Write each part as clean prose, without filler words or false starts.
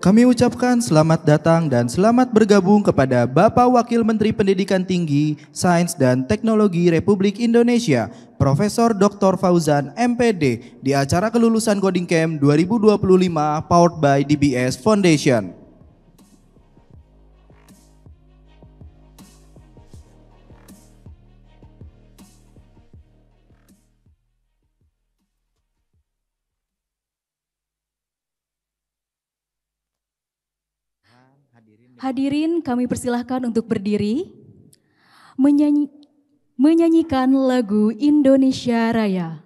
Kami ucapkan selamat datang dan selamat bergabung kepada Bapak Wakil Menteri Pendidikan Tinggi, Sains dan Teknologi Republik Indonesia, Profesor Dr. Fauzan MPD di acara kelulusan Coding Camp 2025 powered by DBS Foundation. Hadirin, kami persilahkan untuk berdiri, menyanyikan lagu Indonesia Raya.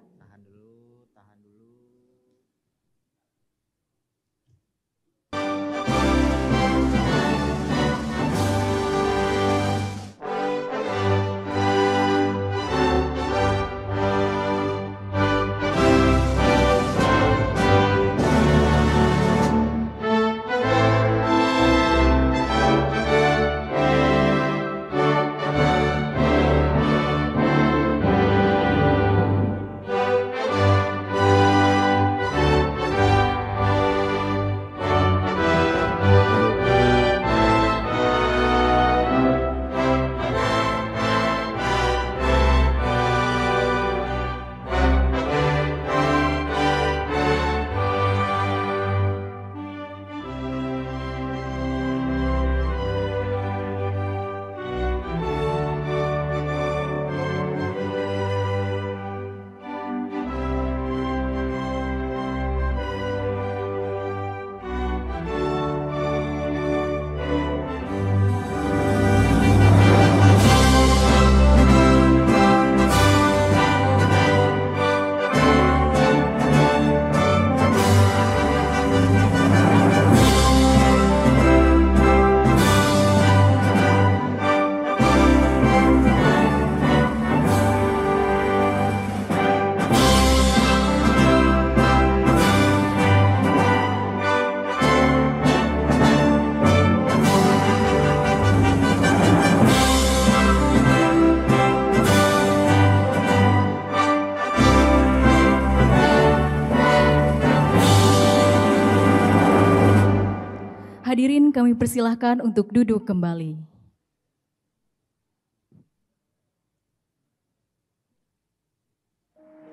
Hadirin, kami persilahkan untuk duduk kembali.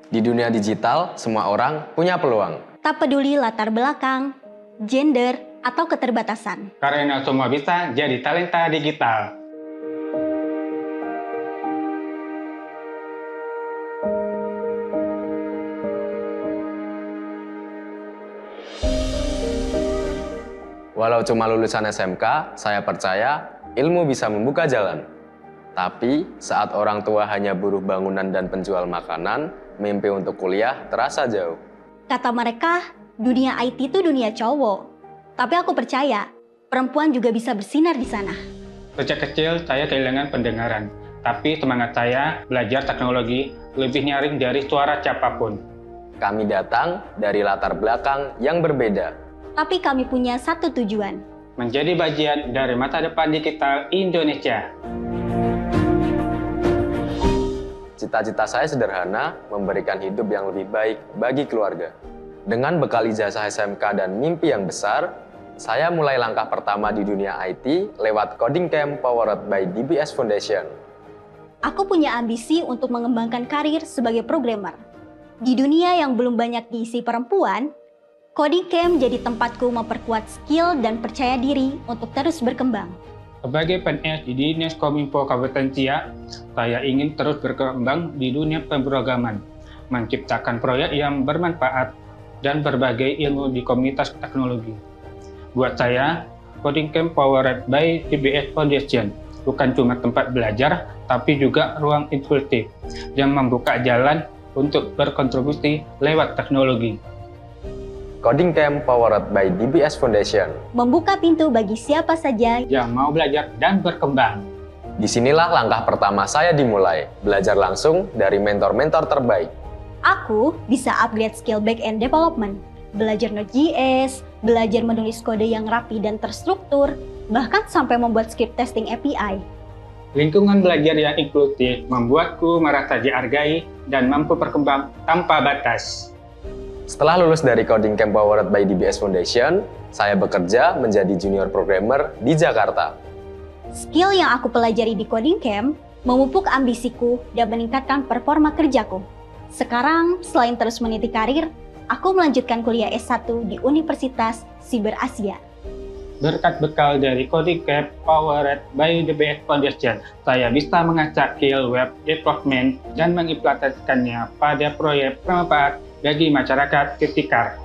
Di dunia digital, semua orang punya peluang. Tak peduli latar belakang, gender, atau keterbatasan. Karena semua bisa jadi talenta digital. Walau cuma lulusan SMK, saya percaya ilmu bisa membuka jalan. Tapi saat orang tua hanya buruh bangunan dan penjual makanan, mimpi untuk kuliah terasa jauh. Kata mereka, dunia IT itu dunia cowok. Tapi aku percaya, perempuan juga bisa bersinar di sana. Sejak kecil saya kehilangan pendengaran, tapi semangat saya belajar teknologi lebih nyaring dari suara siapapun. Kami datang dari latar belakang yang berbeda. Tapi kami punya satu tujuan. Menjadi bagian dari masa depan digital Indonesia. Cita-cita saya sederhana, memberikan hidup yang lebih baik bagi keluarga. Dengan bekal ijazah SMK dan mimpi yang besar, saya mulai langkah pertama di dunia IT lewat Coding Camp powered by DBS Foundation. Aku punya ambisi untuk mengembangkan karir sebagai programmer. Di dunia yang belum banyak diisi perempuan, Coding Camp jadi tempatku memperkuat skill dan percaya diri untuk terus berkembang. Sebagai PNS di Dinas Kominfo Kabupaten Siak, saya ingin terus berkembang di dunia pemrograman, menciptakan proyek yang bermanfaat, dan berbagai ilmu di komunitas teknologi. Buat saya, Coding Camp powered by DBS Foundation bukan cuma tempat belajar, tapi juga ruang inklusif yang membuka jalan untuk berkontribusi lewat teknologi. Coding Camp powered by DBS Foundation membuka pintu bagi siapa saja yang mau belajar dan berkembang. Disinilah langkah pertama saya dimulai, belajar langsung dari mentor-mentor terbaik. Aku bisa upgrade skill back-end development, belajar Node.js, belajar menulis kode yang rapi dan terstruktur, bahkan sampai membuat script testing API. Lingkungan belajar yang inklusif membuatku merasa dihargai dan mampu berkembang tanpa batas. Setelah lulus dari Coding Camp powered by DBS Foundation, Saya bekerja menjadi junior programmer di Jakarta. Skill yang aku pelajari di Coding Camp memupuk ambisiku dan meningkatkan performa kerjaku. Sekarang, selain terus meniti karir, aku melanjutkan kuliah S1 di Universitas Siber Asia. Berkat bekal dari Coding Camp powered by DBS Foundation, saya bisa mengasah skill web development dan mengimplementasikannya pada proyek bermanfaat bagi masyarakat sekitar.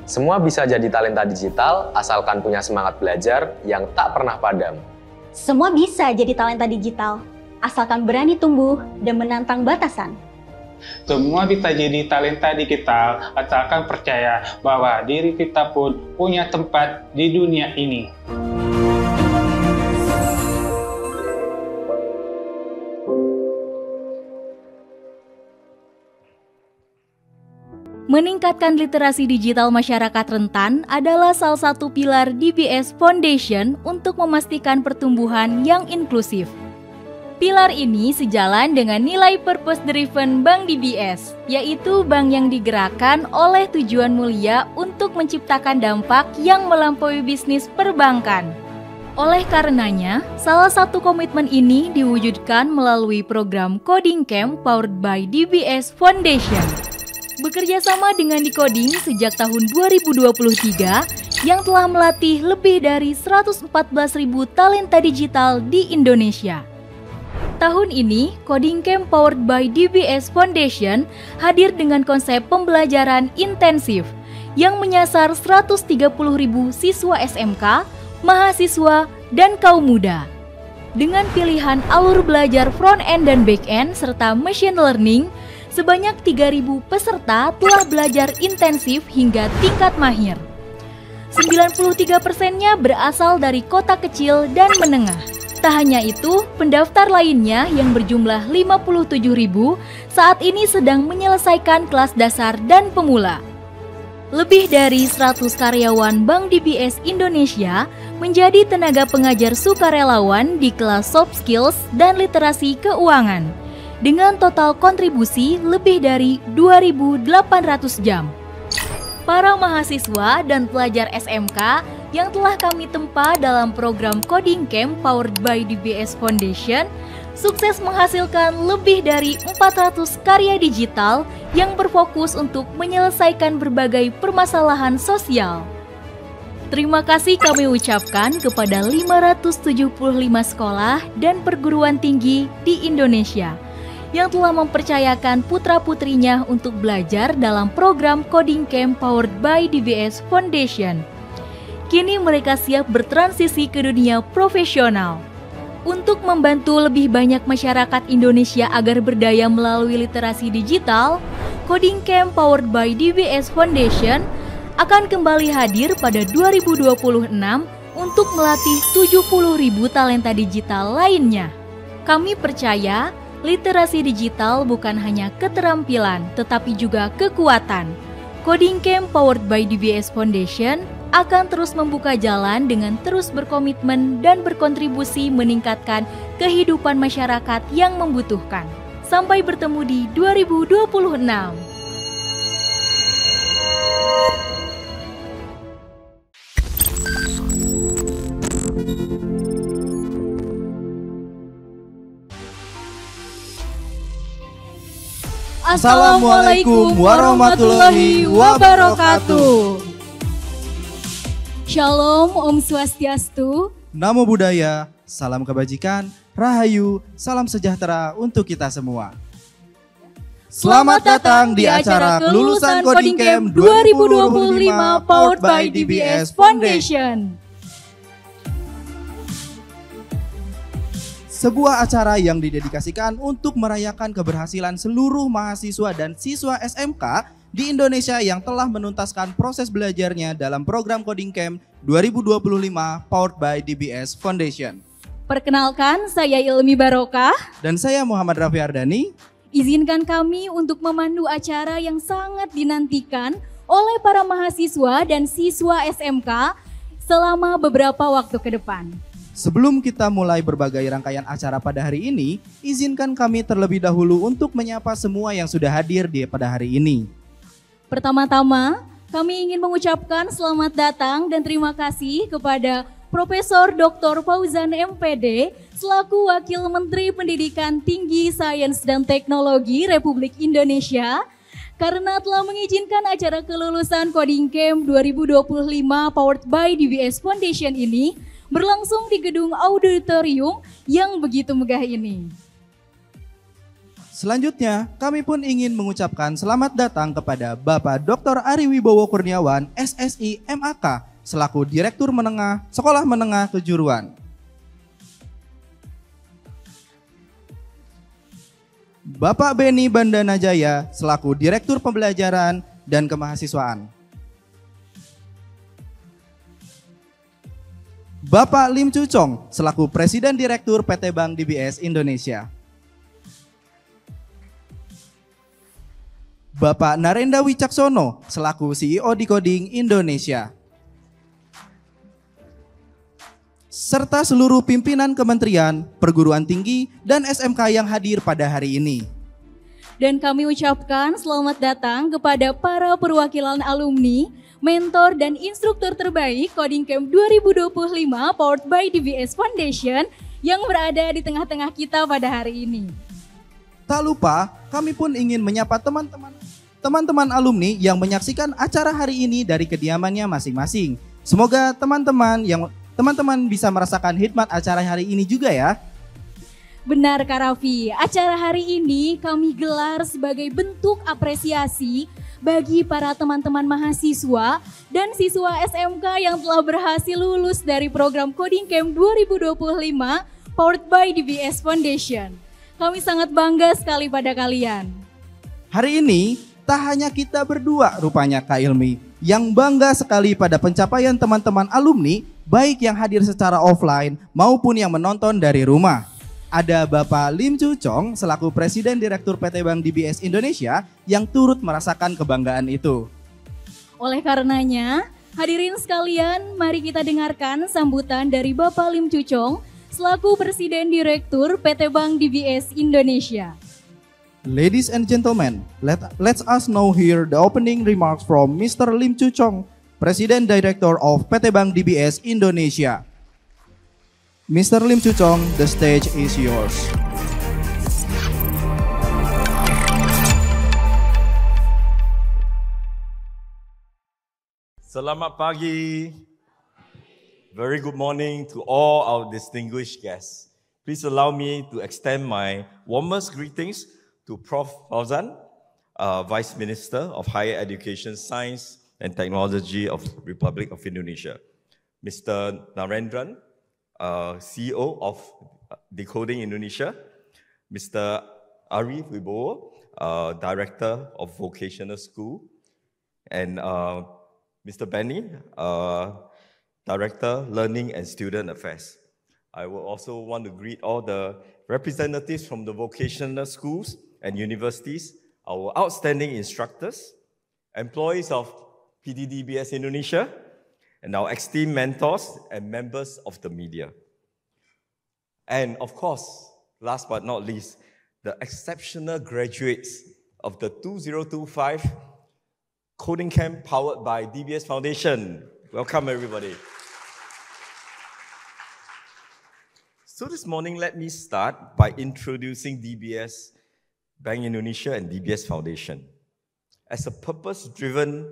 Semua bisa jadi talenta digital asalkan punya semangat belajar yang tak pernah padam. Semua bisa jadi talenta digital, asalkan berani tumbuh dan menantang batasan. Semua bisa jadi talenta digital asalkan percaya bahwa diri kita pun punya tempat di dunia ini. Meningkatkan literasi digital masyarakat rentan adalah salah satu pilar DBS Foundation untuk memastikan pertumbuhan yang inklusif. Pilar ini sejalan dengan nilai purpose-driven Bank DBS, yaitu bank yang digerakkan oleh tujuan mulia untuk menciptakan dampak yang melampaui bisnis perbankan. Oleh karenanya, salah satu komitmen ini diwujudkan melalui program Coding Camp powered by DBS Foundation. Bekerja sama dengan Decoding sejak tahun 2023 yang telah melatih lebih dari 114.000 talenta digital di Indonesia. Tahun ini, Coding Camp powered by DBS Foundation hadir dengan konsep pembelajaran intensif yang menyasar 130.000 siswa SMK, mahasiswa, dan kaum muda. Dengan pilihan alur belajar front-end dan back-end serta machine learning, sebanyak 3.000 peserta telah belajar intensif hingga tingkat mahir. 93%-nya berasal dari kota kecil dan menengah. Tak hanya itu, pendaftar lainnya yang berjumlah 57.000 saat ini sedang menyelesaikan kelas dasar dan pemula. Lebih dari 100 karyawan Bank DBS Indonesia menjadi tenaga pengajar sukarelawan di kelas soft skills dan literasi keuangan, dengan total kontribusi lebih dari 2.800 jam. Para mahasiswa dan pelajar SMK yang telah kami tempa dalam program Coding Camp powered by DBS Foundation sukses menghasilkan lebih dari 400 karya digital yang berfokus untuk menyelesaikan berbagai permasalahan sosial. Terima kasih kami ucapkan kepada 575 sekolah dan perguruan tinggi di Indonesia yang telah mempercayakan putra-putrinya untuk belajar dalam program Coding Camp powered by DBS Foundation. Kini mereka siap bertransisi ke dunia profesional. Untuk membantu lebih banyak masyarakat Indonesia agar berdaya melalui literasi digital, Coding Camp powered by DBS Foundation akan kembali hadir pada 2026 untuk melatih 70.000 talenta digital lainnya. Kami percaya literasi digital bukan hanya keterampilan, tetapi juga kekuatan. Coding Camp powered by DBS Foundation akan terus membuka jalan dengan terus berkomitmen dan berkontribusi meningkatkan kehidupan masyarakat yang membutuhkan. Sampai bertemu di 2026. Assalamualaikum warahmatullahi wabarakatuh. Shalom, Om Swastiastu. Namo Buddhaya, salam kebajikan, rahayu, salam sejahtera untuk kita semua. Selamat datang di acara kelulusan Coding Camp 2025 powered by DBS Foundation. Sebuah acara yang didedikasikan untuk merayakan keberhasilan seluruh mahasiswa dan siswa SMK di Indonesia yang telah menuntaskan proses belajarnya dalam program Coding Camp 2025 powered by DBS Foundation. Perkenalkan, saya Ilmi Barokah. Dan saya Muhammad Rafi Ardani. Izinkan kami untuk memandu acara yang sangat dinantikan oleh para mahasiswa dan siswa SMK selama beberapa waktu ke depan. Sebelum kita mulai berbagai rangkaian acara pada hari ini, izinkan kami terlebih dahulu untuk menyapa semua yang sudah hadir pada hari ini. Pertama-tama, kami ingin mengucapkan selamat datang dan terima kasih kepada Profesor Dr. Fauzan MPD selaku Wakil Menteri Pendidikan Tinggi, Sains dan Teknologi Republik Indonesia karena telah mengizinkan acara kelulusan Coding Camp 2025 powered by DBS Foundation ini berlangsung di gedung auditorium yang begitu megah ini. Selanjutnya, kami pun ingin mengucapkan selamat datang kepada Bapak Dr. Ari Wibowo Kurniawan, SSI MAK, selaku Direktur Menengah Sekolah Menengah Kejuruan. Bapak Beni Bandana Jaya, selaku Direktur Pembelajaran dan Kemahasiswaan. Bapak Lim Cucong, selaku Presiden Direktur PT Bank DBS Indonesia. Bapak Narenda Wicaksono, selaku CEO Decoding Indonesia. Serta seluruh pimpinan kementerian, perguruan tinggi, dan SMK yang hadir pada hari ini. Dan kami ucapkan selamat datang kepada para perwakilan alumni, mentor, dan instruktur terbaik Coding Camp 2025 powered by DBS Foundation yang berada di tengah-tengah kita pada hari ini. Tak lupa, kami pun ingin menyapa teman-teman alumni yang menyaksikan acara hari ini dari kediamannya masing-masing. Semoga teman-teman bisa merasakan hikmat acara hari ini juga ya. Benar Kak Raffi, acara hari ini kami gelar sebagai bentuk apresiasi bagi para teman-teman mahasiswa dan siswa SMK yang telah berhasil lulus dari program Coding Camp 2025 powered by DBS Foundation. Kami sangat bangga sekali pada kalian. Hari ini tak hanya kita berdua rupanya Kak Ilmi yang bangga sekali pada pencapaian teman-teman alumni baik yang hadir secara offline maupun yang menonton dari rumah. Ada Bapak Lim Cucong selaku Presiden Direktur PT Bank DBS Indonesia yang turut merasakan kebanggaan itu. Oleh karenanya, hadirin sekalian, mari kita dengarkan sambutan dari Bapak Lim Cucong selaku Presiden Direktur PT Bank DBS Indonesia. Ladies and gentlemen, let's us now hear the opening remarks from Mr. Lim Cucong, Presiden Director of PT Bank DBS Indonesia. Mr. Lim Cucong, the stage is yours. Selamat pagi. Very good morning to all our distinguished guests. Please allow me to extend my warmest greetings to Prof. Fauzan, Vice Minister of Higher Education, Science and Technology of Republic of Indonesia. Mr. Narendran, CEO of Decoding Indonesia, Mr. Ari Wibowo, Director of Vocational School, and Mr. Benny, Director, Learning and Student Affairs. I will also want to greet all the representatives from the vocational schools and universities, our outstanding instructors, employees of PTDBS Indonesia, and our esteemed mentors and members of the media. And of course, last but not least, the exceptional graduates of the 2025 Coding Camp powered by DBS Foundation. Welcome everybody. So this morning, let me start by introducing DBS Bank Indonesia and DBS Foundation. As a purpose-driven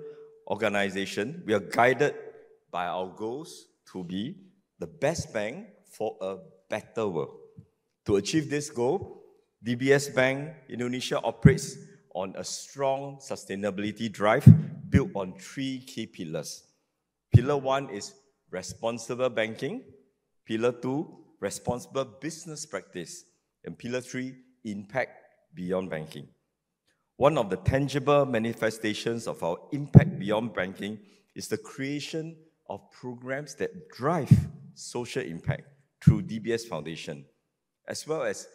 organization, we are guided by our goals to be the best bank for a better world. To achieve this goal, DBS Bank Indonesia operates on a strong sustainability drive built on 3 key pillars. Pillar 1 is responsible banking. Pillar 2, responsible business practice. And Pillar 3, impact beyond banking. One of the tangible manifestations of our impact beyond banking is the creation of programs that drive social impact through DBS Foundation, as well as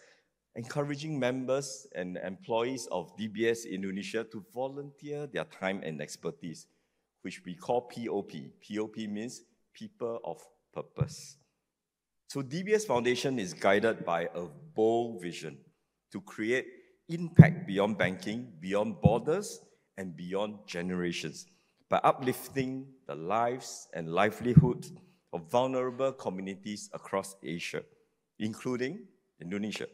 encouraging members and employees of DBS Indonesia to volunteer their time and expertise, which we call POP. POP means People of Purpose. So DBS Foundation is guided by a bold vision to create impact beyond banking, beyond borders, and beyond generations by uplifting the lives and livelihoods of vulnerable communities across Asia, including Indonesia.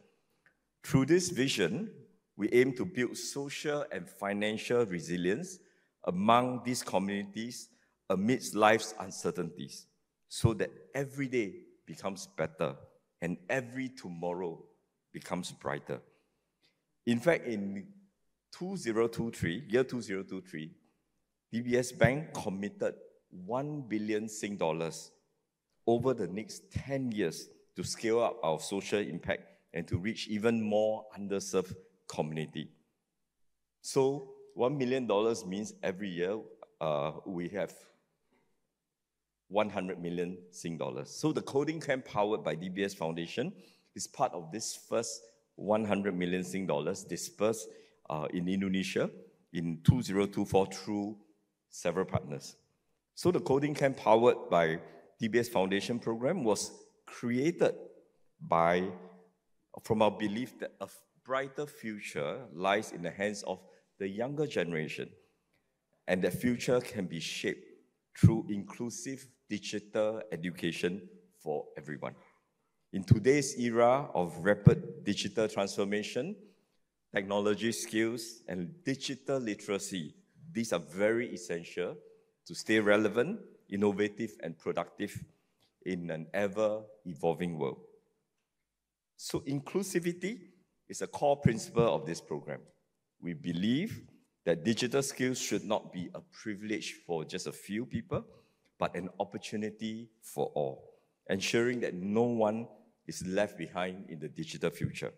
Through this vision, we aim to build social and financial resilience among these communities amidst life's uncertainties, so that every day becomes better and every tomorrow becomes brighter. In fact, in 2023, DBS Bank committed 1 billion Sing dollars over the next 10 years to scale up our social impact and to reach even more underserved community. So $1 million means every year we have 100 million Sing dollars. So the coding camp powered by DBS Foundation is part of this first 100 million Sing dollars dispersed in Indonesia in 2024 through several partners. So the coding camp powered by DBS Foundation program was created from our belief that a brighter future lies in the hands of the younger generation, and that future can be shaped through inclusive digital education for everyone. In today's era of rapid digital transformation, technology skills and digital literacy, these are very essential to stay relevant, innovative, and productive in an ever-evolving world. So inclusivity is a core principle of this program. We believe that digital skills should not be a privilege for just a few people, but an opportunity for all, ensuring that no one is left behind in the digital future.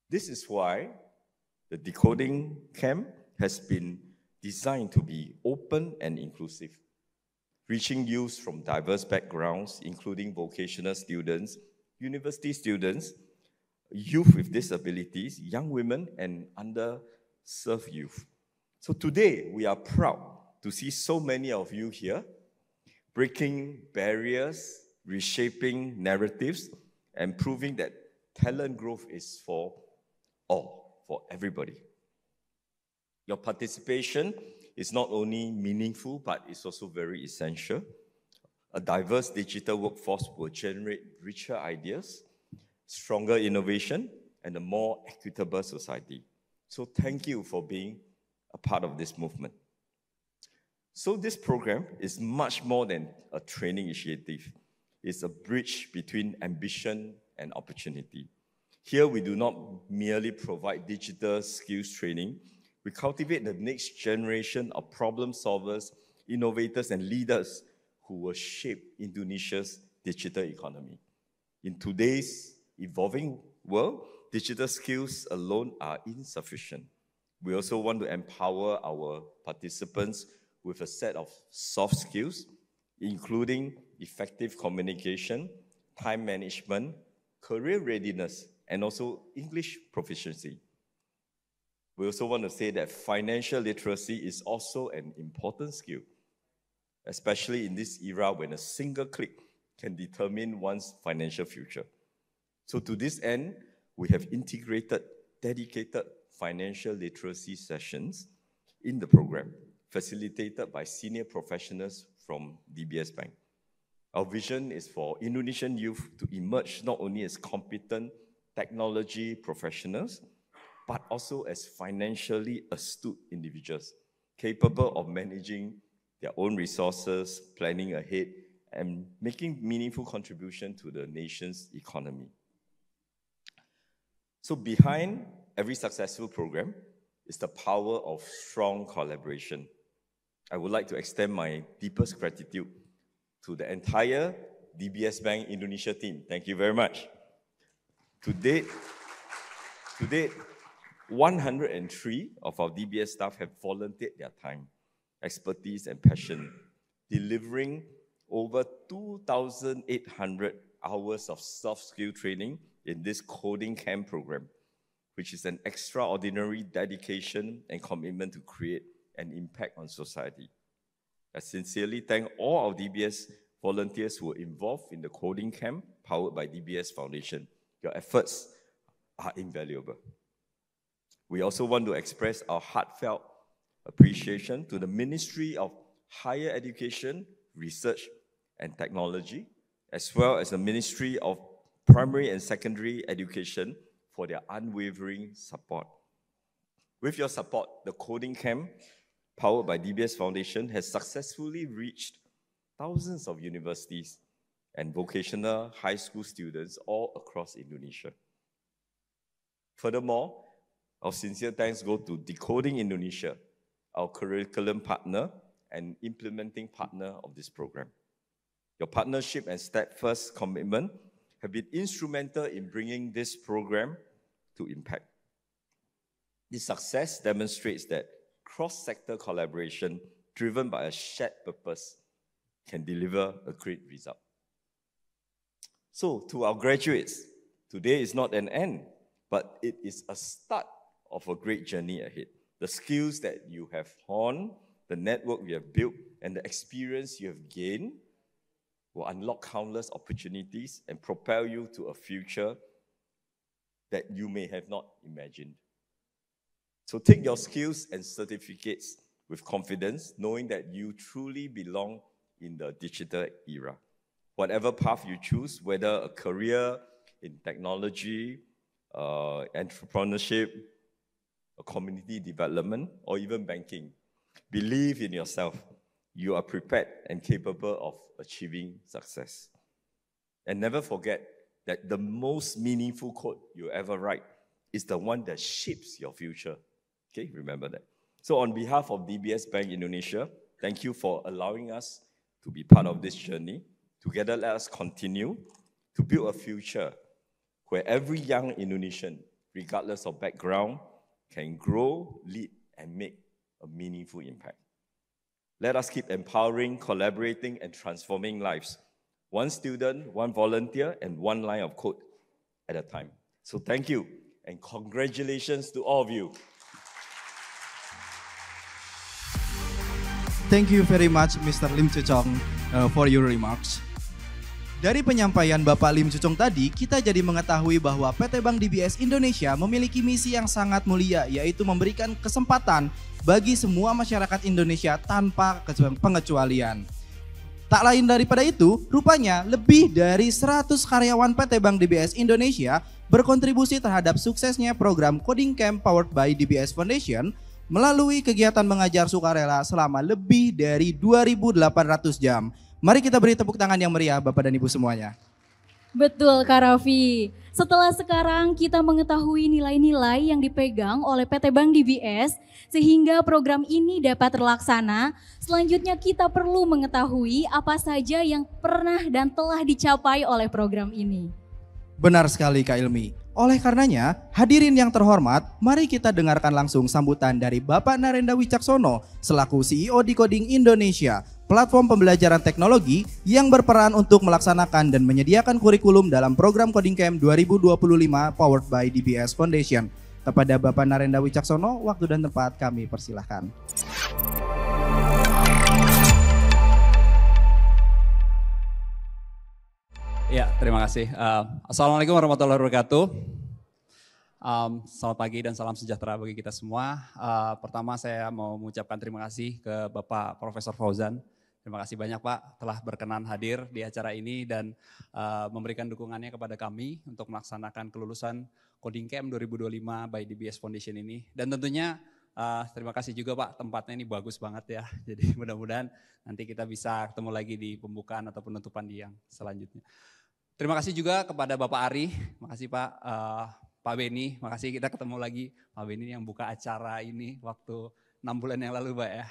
This is why the Decoding Camp has been designed to be open and inclusive, reaching youth from diverse backgrounds, including vocational students, university students, youth with disabilities, young women, and underserved youth. So today, we are proud to see so many of you here, breaking barriers, reshaping narratives, and proving that talent growth is for all, for everybody. Your participation is not only meaningful, but it's also very essential. A diverse digital workforce will generate richer ideas, stronger innovation, and a more equitable society. So thank you for being a part of this movement. So this program is much more than a training initiative. It's a bridge between ambition and opportunity. Here, we do not merely provide digital skills training. We cultivate the next generation of problem solvers, innovators, and leaders who will shape Indonesia's digital economy. In today's evolving world, digital skills alone are insufficient. We also want to empower our participants with a set of soft skills, including effective communication, time management, career readiness, and also English proficiency. We also want to say that financial literacy is also an important skill, especially in this era when a single click can determine one's financial future. So to this end, we have integrated dedicated financial literacy sessions in the program, facilitated by senior professionals from DBS Bank. Our vision is for Indonesian youth to emerge not only as competent technology professionals, but also as financially astute individuals, capable of managing their own resources, planning ahead, and making meaningful contribution to the nation's economy. So behind every successful program is the power of strong collaboration. I would like to extend my deepest gratitude to the entire DBS Bank Indonesia team. Thank you very much. To date, 103 of our DBS staff have volunteered their time, expertise, and passion, delivering over 2,800 hours of soft skill training in this coding camp program, which is an extraordinary dedication and commitment to create an impact on society. I sincerely thank all our DBS volunteers who were involved in the coding camp powered by DBS Foundation. Your efforts are invaluable. We also want to express our heartfelt appreciation to the Ministry of Higher Education, Research and Technology, as well as the Ministry of Primary and Secondary Education for their unwavering support. With your support, the coding camp, powered by DBS Foundation, has successfully reached thousands of universities and vocational high school students all across Indonesia. Furthermore, our sincere thanks go to Decoding Indonesia, our curriculum partner and implementing partner of this program. Your partnership and steadfast commitment have been instrumental in bringing this program to impact. This success demonstrates that cross-sector collaboration driven by a shared purpose can deliver a great result. So, to our graduates, today is not an end, but it is a start of a great journey ahead. The skills that you have honed, the network you have built, and the experience you have gained will unlock countless opportunities and propel you to a future that you may have not imagined. So take your skills and certificates with confidence, knowing that you truly belong in the digital era. Whatever path you choose, whether a career in technology, entrepreneurship, community development, or even banking, believe in yourself. You are prepared and capable of achieving success. And never forget that the most meaningful code you ever write is the one that shapes your future. Okay, remember that. So on behalf of DBS Bank Indonesia, thank you for allowing us to be part of this journey. Together, let us continue to build a future where every young Indonesian, regardless of background, can grow, lead, and make a meaningful impact. Let us keep empowering, collaborating, and transforming lives. One student, one volunteer, and one line of code at a time. So thank you, and congratulations to all of you. Thank you very much, Mr. Lim Chuchong, for your remarks. Dari penyampaian Bapak Lim Chuchong tadi, kita jadi mengetahui bahwa PT Bank DBS Indonesia memiliki misi yang sangat mulia, yaitu memberikan kesempatan bagi semua masyarakat Indonesia tanpa pengecualian. Tak lain daripada itu, rupanya lebih dari 100 karyawan PT Bank DBS Indonesia berkontribusi terhadap suksesnya program Coding Camp powered by DBS Foundation melalui kegiatan mengajar sukarela selama lebih dari 2.800 jam. Mari kita beri tepuk tangan yang meriah Bapak dan Ibu semuanya. Betul Kak Raffi. Setelah sekarang kita mengetahui nilai-nilai yang dipegang oleh PT Bank DBS sehingga program ini dapat terlaksana, selanjutnya kita perlu mengetahui apa saja yang pernah dan telah dicapai oleh program ini. Benar sekali Kak Ilmi. Oleh karenanya, hadirin yang terhormat, mari kita dengarkan langsung sambutan dari Bapak Narendra Wicaksono selaku CEO Decoding Indonesia, platform pembelajaran teknologi yang berperan untuk melaksanakan dan menyediakan kurikulum dalam program Coding Camp 2025 powered by DBS Foundation. Kepada Bapak Narendra Wicaksono, waktu dan tempat kami persilahkan. Ya, terima kasih. Assalamualaikum warahmatullahi wabarakatuh. Selamat pagi dan salam sejahtera bagi kita semua. Pertama saya mau mengucapkan terima kasih ke Bapak Profesor Fauzan. Terima kasih banyak Pak telah berkenan hadir di acara ini dan memberikan dukungannya kepada kami untuk melaksanakan kelulusan Coding Camp 2025 by DBS Foundation ini. Dan tentunya terima kasih juga Pak, tempatnya ini bagus banget ya. Jadi mudah-mudahan nanti kita bisa ketemu lagi di pembukaan atau penutupan di yang selanjutnya. Terima kasih juga kepada Bapak Ari, makasih Pak, Pak Beni, makasih kita ketemu lagi. Pak Beni yang buka acara ini waktu 6 bulan yang lalu Pak ya.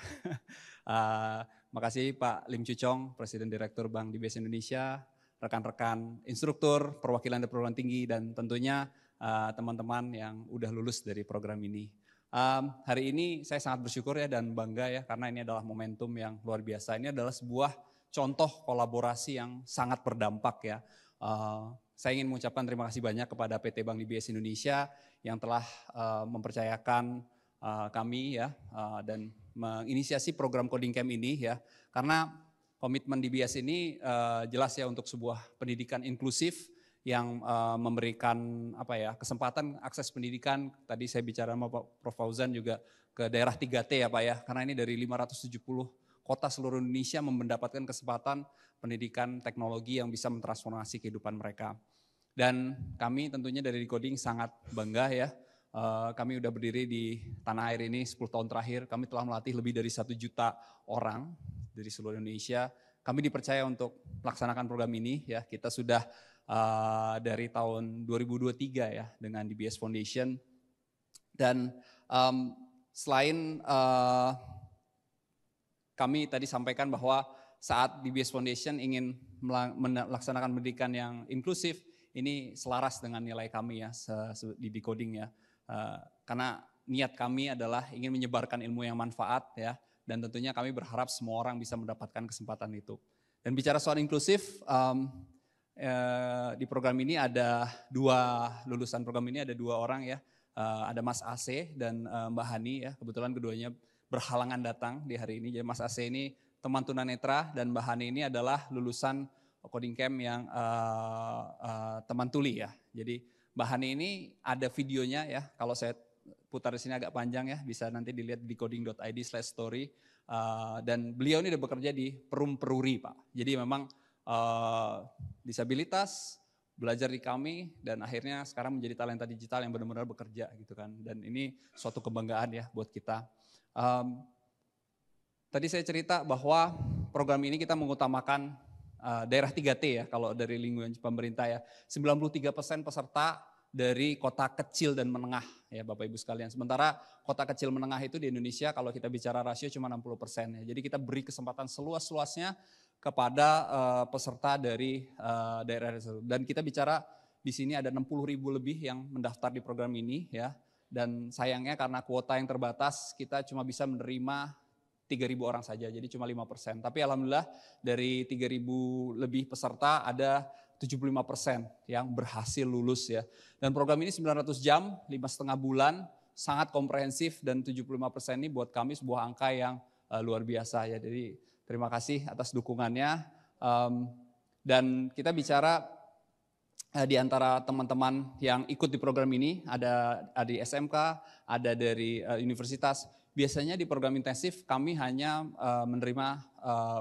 Makasih Pak Lim Chuchong, Presiden Direktur Bank DBS Indonesia, rekan-rekan instruktur, perwakilan dari perguruan tinggi, dan tentunya teman-teman yang udah lulus dari program ini. Hari ini saya sangat bersyukur ya dan bangga ya karena ini adalah momentum yang luar biasa. Ini adalah sebuah contoh kolaborasi yang sangat berdampak ya. Saya ingin mengucapkan terima kasih banyak kepada PT Bank DBS Indonesia yang telah mempercayakan kami ya dan menginisiasi program Coding Camp ini ya. Karena komitmen DBS ini jelas ya untuk sebuah pendidikan inklusif yang memberikan kesempatan akses pendidikan. Tadi saya bicara sama Pak Prof. Fauzan juga ke daerah 3T ya Pak ya, karena ini dari 570 kota seluruh Indonesia mendapatkan kesempatan pendidikan teknologi yang bisa mentransformasi kehidupan mereka. Dan kami tentunya dari Decoding sangat bangga ya. Kami udah berdiri di tanah air ini 10 tahun terakhir, kami telah melatih lebih dari 1 juta orang dari seluruh Indonesia. Kami dipercaya untuk melaksanakan program ini ya. Kita sudah dari tahun 2023 ya dengan DBS Foundation. Dan selain kami tadi sampaikan bahwa saat DBS Foundation ingin melaksanakan pendidikan yang inklusif, ini selaras dengan nilai kami ya di Decoding ya. Karena niat kami adalah ingin menyebarkan ilmu yang manfaat ya, dan tentunya kami berharap semua orang bisa mendapatkan kesempatan itu. Dan bicara soal inklusif, di program ini ada lulusan program ini ada 2 orang ya, ada Mas AC dan Mbak Hani ya, kebetulan keduanya berhalangan datang di hari ini. Jadi Mas AC ini teman tunanetra dan Mbak Hani ini adalah lulusan Coding Camp yang teman tuli ya. Jadi Mbak Hani ini ada videonya ya, kalau saya putar di sini agak panjang ya, bisa nanti dilihat di decoding.id/story. Dan beliau ini udah bekerja di Perum Peruri Pak. Jadi memang disabilitas, belajar di kami, dan akhirnya sekarang menjadi talenta digital yang benar-benar bekerja gitu kan. Dan ini suatu kebanggaan ya buat kita. Tadi saya cerita bahwa program ini kita mengutamakan daerah 3T ya, kalau dari lingkungan pemerintah ya, 93% peserta dari kota kecil dan menengah ya Bapak Ibu sekalian. Sementara kota kecil menengah itu di Indonesia kalau kita bicara rasio cuma 60% ya. Jadi kita beri kesempatan seluas-luasnya kepada peserta dari daerah tersebut. Dan kita bicara di sini ada 60.000 lebih yang mendaftar di program ini ya. Dan sayangnya karena kuota yang terbatas, kita cuma bisa menerima 3.000 orang saja, jadi cuma 5%. Tapi alhamdulillah dari 3.000 lebih peserta ada 75% yang berhasil lulus ya. Dan program ini 900 jam, 5,5 bulan, sangat komprehensif, dan 75% ini buat kami sebuah angka yang luar biasa ya. Jadi terima kasih atas dukungannya. Dan kita bicara di antara teman-teman yang ikut di program ini, ada di SMK, ada dari universitas. Biasanya di program intensif kami hanya menerima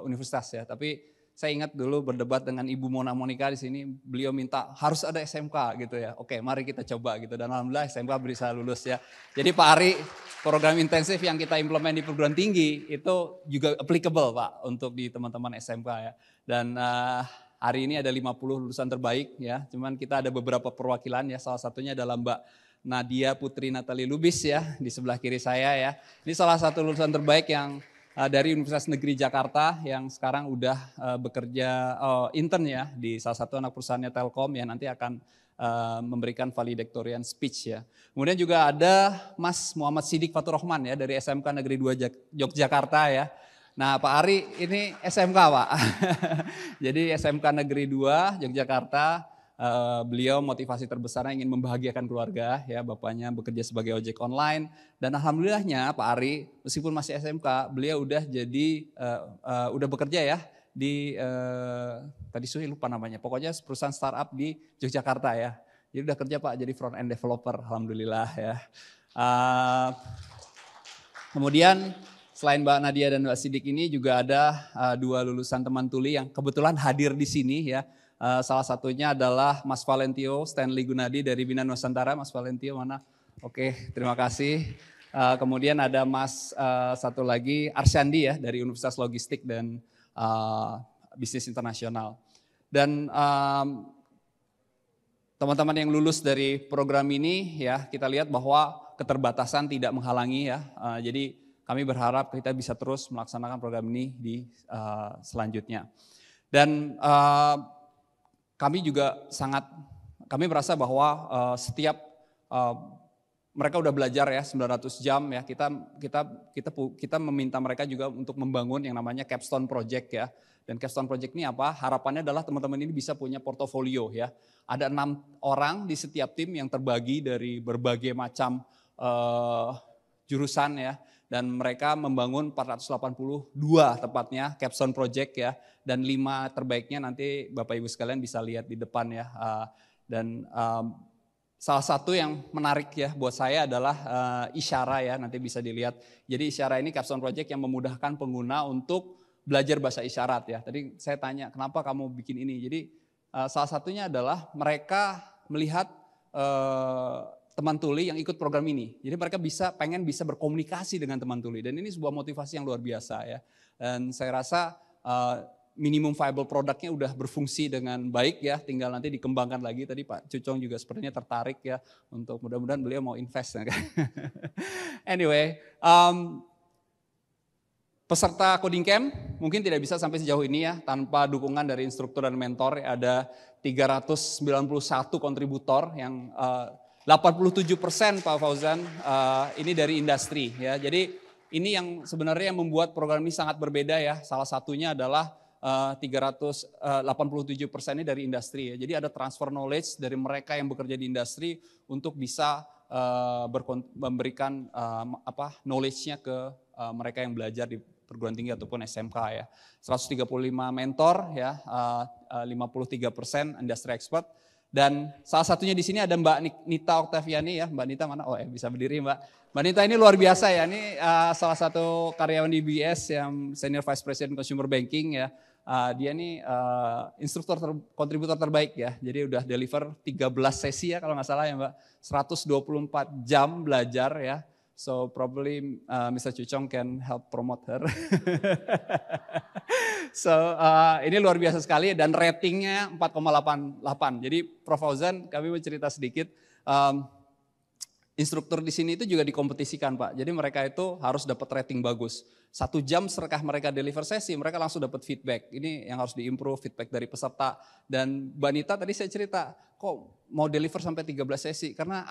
universitas ya, tapi saya ingat dulu berdebat dengan Ibu Mona Monika di sini, beliau minta harus ada SMK gitu ya. Oke, mari kita coba gitu, dan alhamdulillah SMK bisa lulus ya. Jadi Pak Ari, program intensif yang kita implement di perguruan tinggi itu juga applicable Pak untuk di teman-teman SMK ya. Dan hari ini ada 50 lulusan terbaik ya, cuman kita ada beberapa perwakilan ya, salah satunya adalah Mbak Nadia Putri Natali Lubis ya, di sebelah kiri saya ya. Ini salah satu lulusan terbaik yang dari Universitas Negeri Jakarta yang sekarang udah bekerja intern ya di salah satu anak perusahaannya Telkom yang nanti akan memberikan valedictorian speech ya. Kemudian juga ada Mas Muhammad Sidik Fatur Rahman ya dari SMK Negeri 2 Yogyakarta ya. Nah Pak Ari ini SMK Pak, jadi SMK Negeri 2 Yogyakarta. Beliau motivasi terbesarnya ingin membahagiakan keluarga ya, bapaknya bekerja sebagai ojek online, dan alhamdulillahnya Pak Ari meskipun masih SMK beliau udah jadi udah bekerja ya di tadi saya lupa namanya, pokoknya perusahaan startup di Yogyakarta ya. Jadi udah kerja Pak jadi front end developer, alhamdulillah ya. Kemudian selain Mbak Nadia dan Mbak Sidik ini juga ada 2 lulusan teman tuli yang kebetulan hadir di sini ya. Salah satunya adalah Mas Valentio Stanley Gunadi dari Bina Nusantara. Mas Valentio mana? Oke, terima kasih. Kemudian ada Mas satu lagi Arsyandi ya dari Universitas Logistik dan Bisnis Internasional. Dan teman-teman yang lulus dari program ini ya, kita lihat bahwa keterbatasan tidak menghalangi ya. Jadi kami berharap kita bisa terus melaksanakan program ini di selanjutnya. Dan kami juga kami merasa bahwa setiap mereka udah belajar ya 900 jam ya, kita meminta mereka juga untuk membangun yang namanya Capstone Project ya. Dan Capstone Project ini apa? Harapannya adalah teman-teman ini bisa punya portofolio ya. Ada 6 orang di setiap tim yang terbagi dari berbagai macam jurusan ya. dan mereka membangun 482 tepatnya capstone project ya, dan 5 terbaiknya nanti Bapak Ibu sekalian bisa lihat di depan ya. Dan salah satu yang menarik ya buat saya adalah Isyara ya, nanti bisa dilihat. Jadi Isyara ini capstone project yang memudahkan pengguna untuk belajar bahasa isyarat ya. Tadi saya tanya kenapa kamu bikin ini, jadi salah satunya adalah mereka melihat teman tuli yang ikut program ini. Jadi mereka pengen bisa berkomunikasi dengan teman tuli, dan ini sebuah motivasi yang luar biasa ya. Dan saya rasa minimum viable produknya udah berfungsi dengan baik ya, tinggal nanti dikembangkan lagi. Tadi Pak Cucong juga sepertinya tertarik ya, untuk mudah-mudahan beliau mau invest ya kan. Anyway, peserta Coding Camp mungkin tidak bisa sampai sejauh ini ya tanpa dukungan dari instruktur dan mentor. Ada 391 kontributor yang 87% Pak Fauzan ini dari industri ya. Jadi ini yang sebenarnya yang membuat program ini sangat berbeda ya. Salah satunya adalah 387% ini dari industri ya. Jadi ada transfer knowledge dari mereka yang bekerja di industri untuk bisa memberikan knowledge-nya ke mereka yang belajar di perguruan tinggi ataupun SMK ya. 135 mentor ya, 53% industry expert. Dan salah satunya di sini ada Mbak Nita Oktaviani ya. Mbak Nita mana? Oh bisa berdiri Mbak. Mbak Nita ini luar biasa ya. Ini salah satu karyawan di DBS yang Senior Vice President Consumer Banking ya. Dia ini kontributor terbaik ya. Jadi udah deliver 13 sesi ya kalau nggak salah ya Mbak. 124 jam belajar ya. So probably Mr. Cucong can help promote her. So ini luar biasa sekali dan ratingnya 4,88. Jadi Prof. Fauzan, kami mau cerita sedikit. Instruktur di sini itu juga dikompetisikan Pak. Jadi mereka itu harus dapat rating bagus. 1 jam setelah mereka deliver sesi, mereka langsung dapat feedback. Ini yang harus diimprove, feedback dari peserta. Dan Mbak Nita tadi saya cerita, kok mau deliver sampai 13 sesi? Karena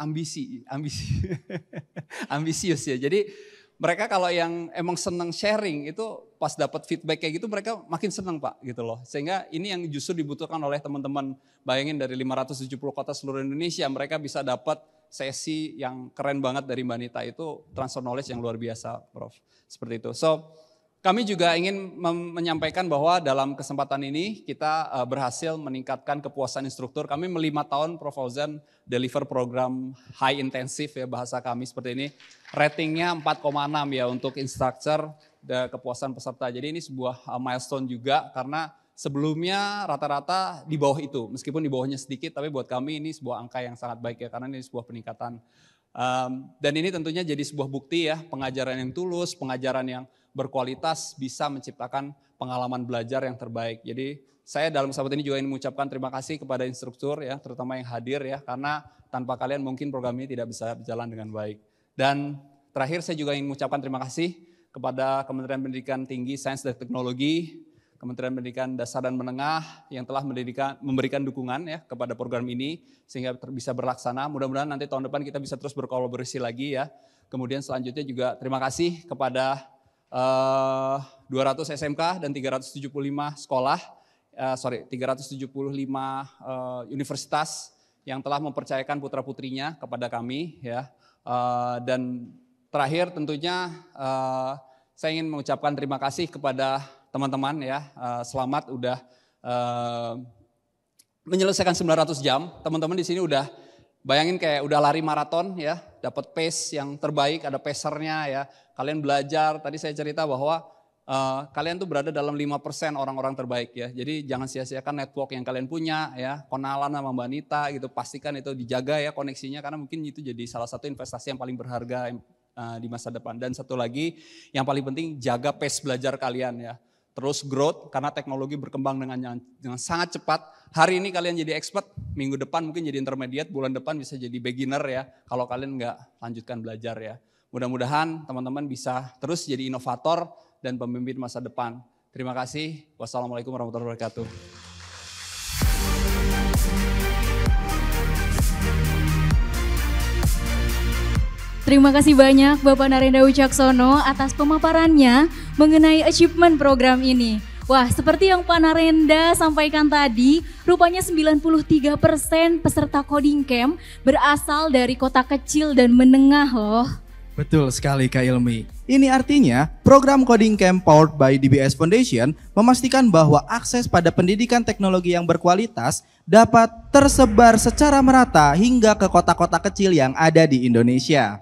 ambisius ya. Jadi mereka kalau yang emang senang sharing itu pas dapat feedback kayak gitu mereka makin senang Pak gitu loh. Sehingga ini yang justru dibutuhkan oleh teman-teman. Bayangin dari 570 kota seluruh Indonesia mereka bisa dapat sesi yang keren banget dari Mbak Nita, itu transfer knowledge yang luar biasa Prof. Seperti itu. So kami juga ingin menyampaikan bahwa dalam kesempatan ini kita berhasil meningkatkan kepuasan instruktur. Kami 5 tahun Prof. Fauzan deliver program high intensive ya bahasa kami seperti ini. Ratingnya 4,6 ya untuk instructor dan kepuasan peserta. Jadi ini sebuah milestone juga karena sebelumnya rata-rata di bawah itu. Meskipun di bawahnya sedikit tapi buat kami ini sebuah angka yang sangat baik ya karena ini sebuah peningkatan. Dan ini tentunya jadi sebuah bukti ya, pengajaran yang tulus, pengajaran yang berkualitas bisa menciptakan pengalaman belajar yang terbaik. Jadi saya dalam kesempatan ini juga ingin mengucapkan terima kasih kepada instruktur ya, terutama yang hadir ya, karena tanpa kalian mungkin program ini tidak bisa berjalan dengan baik. Dan terakhir saya juga ingin mengucapkan terima kasih kepada Kementerian Pendidikan Tinggi, Sains dan Teknologi, Kementerian Pendidikan Dasar dan Menengah yang telah memberikan dukungan ya kepada program ini sehingga bisa berlaksana. Mudah-mudahan nanti tahun depan kita bisa terus berkolaborasi lagi ya. Kemudian selanjutnya juga terima kasih kepada 200 SMK dan 375 sekolah, 375 universitas yang telah mempercayakan putra-putrinya kepada kami ya. Dan terakhir tentunya saya ingin mengucapkan terima kasih kepada teman-teman ya, selamat udah menyelesaikan 900 jam. Teman-teman di sini udah bayangin kayak udah lari maraton ya, dapat pace yang terbaik, ada pacernya ya. Kalian belajar, tadi saya cerita bahwa kalian tuh berada dalam 5% orang-orang terbaik ya. Jadi jangan sia-siakan network yang kalian punya ya, kenalan sama Mbak Nita gitu, pastikan itu dijaga ya koneksinya karena mungkin itu jadi salah satu investasi yang paling berharga di masa depan. Dan satu lagi yang paling penting, jaga pace belajar kalian ya. Terus growth karena teknologi berkembang dengan sangat cepat. Hari ini kalian jadi expert, minggu depan mungkin jadi intermediate, bulan depan bisa jadi beginner ya. Kalau kalian nggak lanjutkan belajar ya. Mudah-mudahan teman-teman bisa terus jadi inovator dan pemimpin masa depan. Terima kasih. Wassalamualaikum warahmatullahi wabarakatuh. Terima kasih banyak Bapak Narendra Wicaksono atas pemaparannya mengenai achievement program ini. Wah, seperti yang Pak Narendra sampaikan tadi, rupanya 93% peserta Coding Camp berasal dari kota kecil dan menengah loh. Betul sekali Kak Ilmi. Ini artinya program Coding Camp powered by DBS Foundation memastikan bahwa akses pada pendidikan teknologi yang berkualitas dapat tersebar secara merata hingga ke kota-kota kecil yang ada di Indonesia.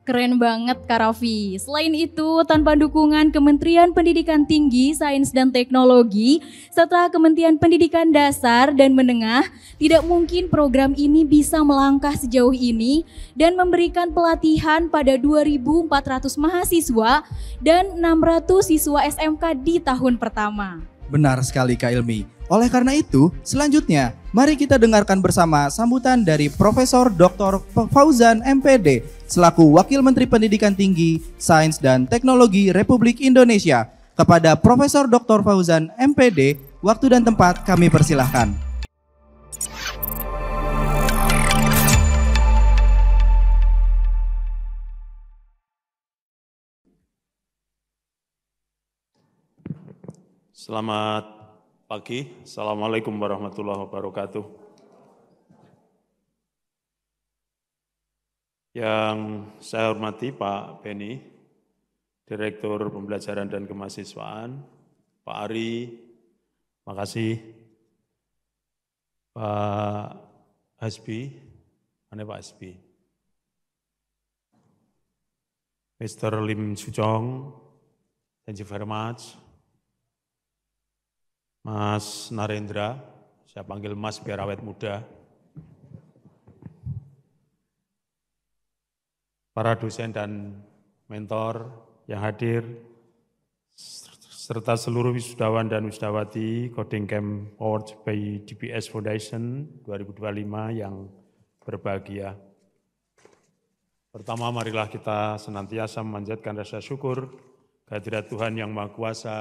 Keren banget Kak Raffi. Selain itu, tanpa dukungan Kementerian Pendidikan Tinggi, Sains dan Teknologi, serta Kementerian Pendidikan Dasar dan Menengah, tidak mungkin program ini bisa melangkah sejauh ini dan memberikan pelatihan pada 2.400 mahasiswa dan 600 siswa SMK di tahun pertama. Benar sekali Kak Ilmi. Oleh karena itu, selanjutnya mari kita dengarkan bersama sambutan dari Profesor Dr. Fauzan MPD selaku Wakil Menteri Pendidikan Tinggi, Sains dan Teknologi Republik Indonesia. Kepada Profesor Dr. Fauzan MPD, waktu dan tempat kami persilahkan. Selamat pagi, Assalamualaikum warahmatullahi wabarakatuh. Yang saya hormati Pak Beni, Direktur Pembelajaran dan Kemahasiswaan, Pak Ari, makasih, Pak Hasbi, mana Pak Hasbi? Mr. Lim Sujong, thank you very much. Mas Narendra, saya panggil Mas biar awet muda. Para dosen dan mentor yang hadir, serta seluruh wisudawan dan wisudawati Coding Camp powered by DBS Foundation 2025 yang berbahagia. Pertama, marilah kita senantiasa memanjatkan rasa syukur kehadirat Tuhan Yang Maha Kuasa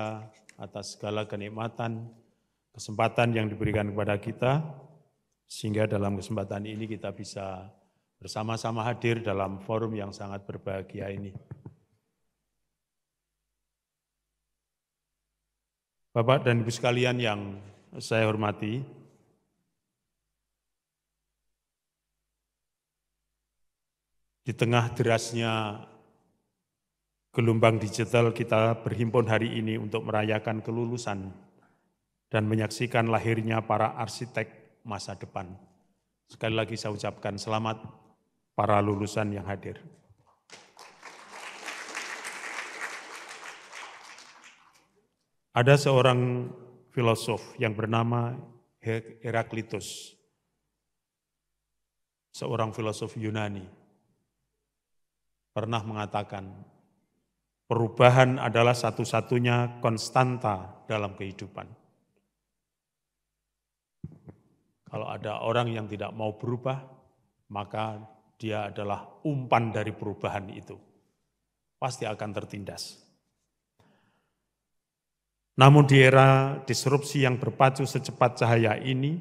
atas segala kenikmatan, kesempatan yang diberikan kepada kita, sehingga dalam kesempatan ini kita bisa bersama-sama hadir dalam forum yang sangat berbahagia ini. Bapak dan Ibu sekalian yang saya hormati, di tengah derasnya gelombang digital, kita berhimpun hari ini untuk merayakan kelulusan dan menyaksikan lahirnya para arsitek masa depan. Sekali lagi saya ucapkan selamat para lulusan yang hadir. Ada seorang filosof yang bernama Heraklitus, seorang filosof Yunani, pernah mengatakan, perubahan adalah satu-satunya konstanta dalam kehidupan. Kalau ada orang yang tidak mau berubah, maka dia adalah umpan dari perubahan itu. Pasti akan tertindas. Namun di era disrupsi yang berpacu secepat cahaya ini,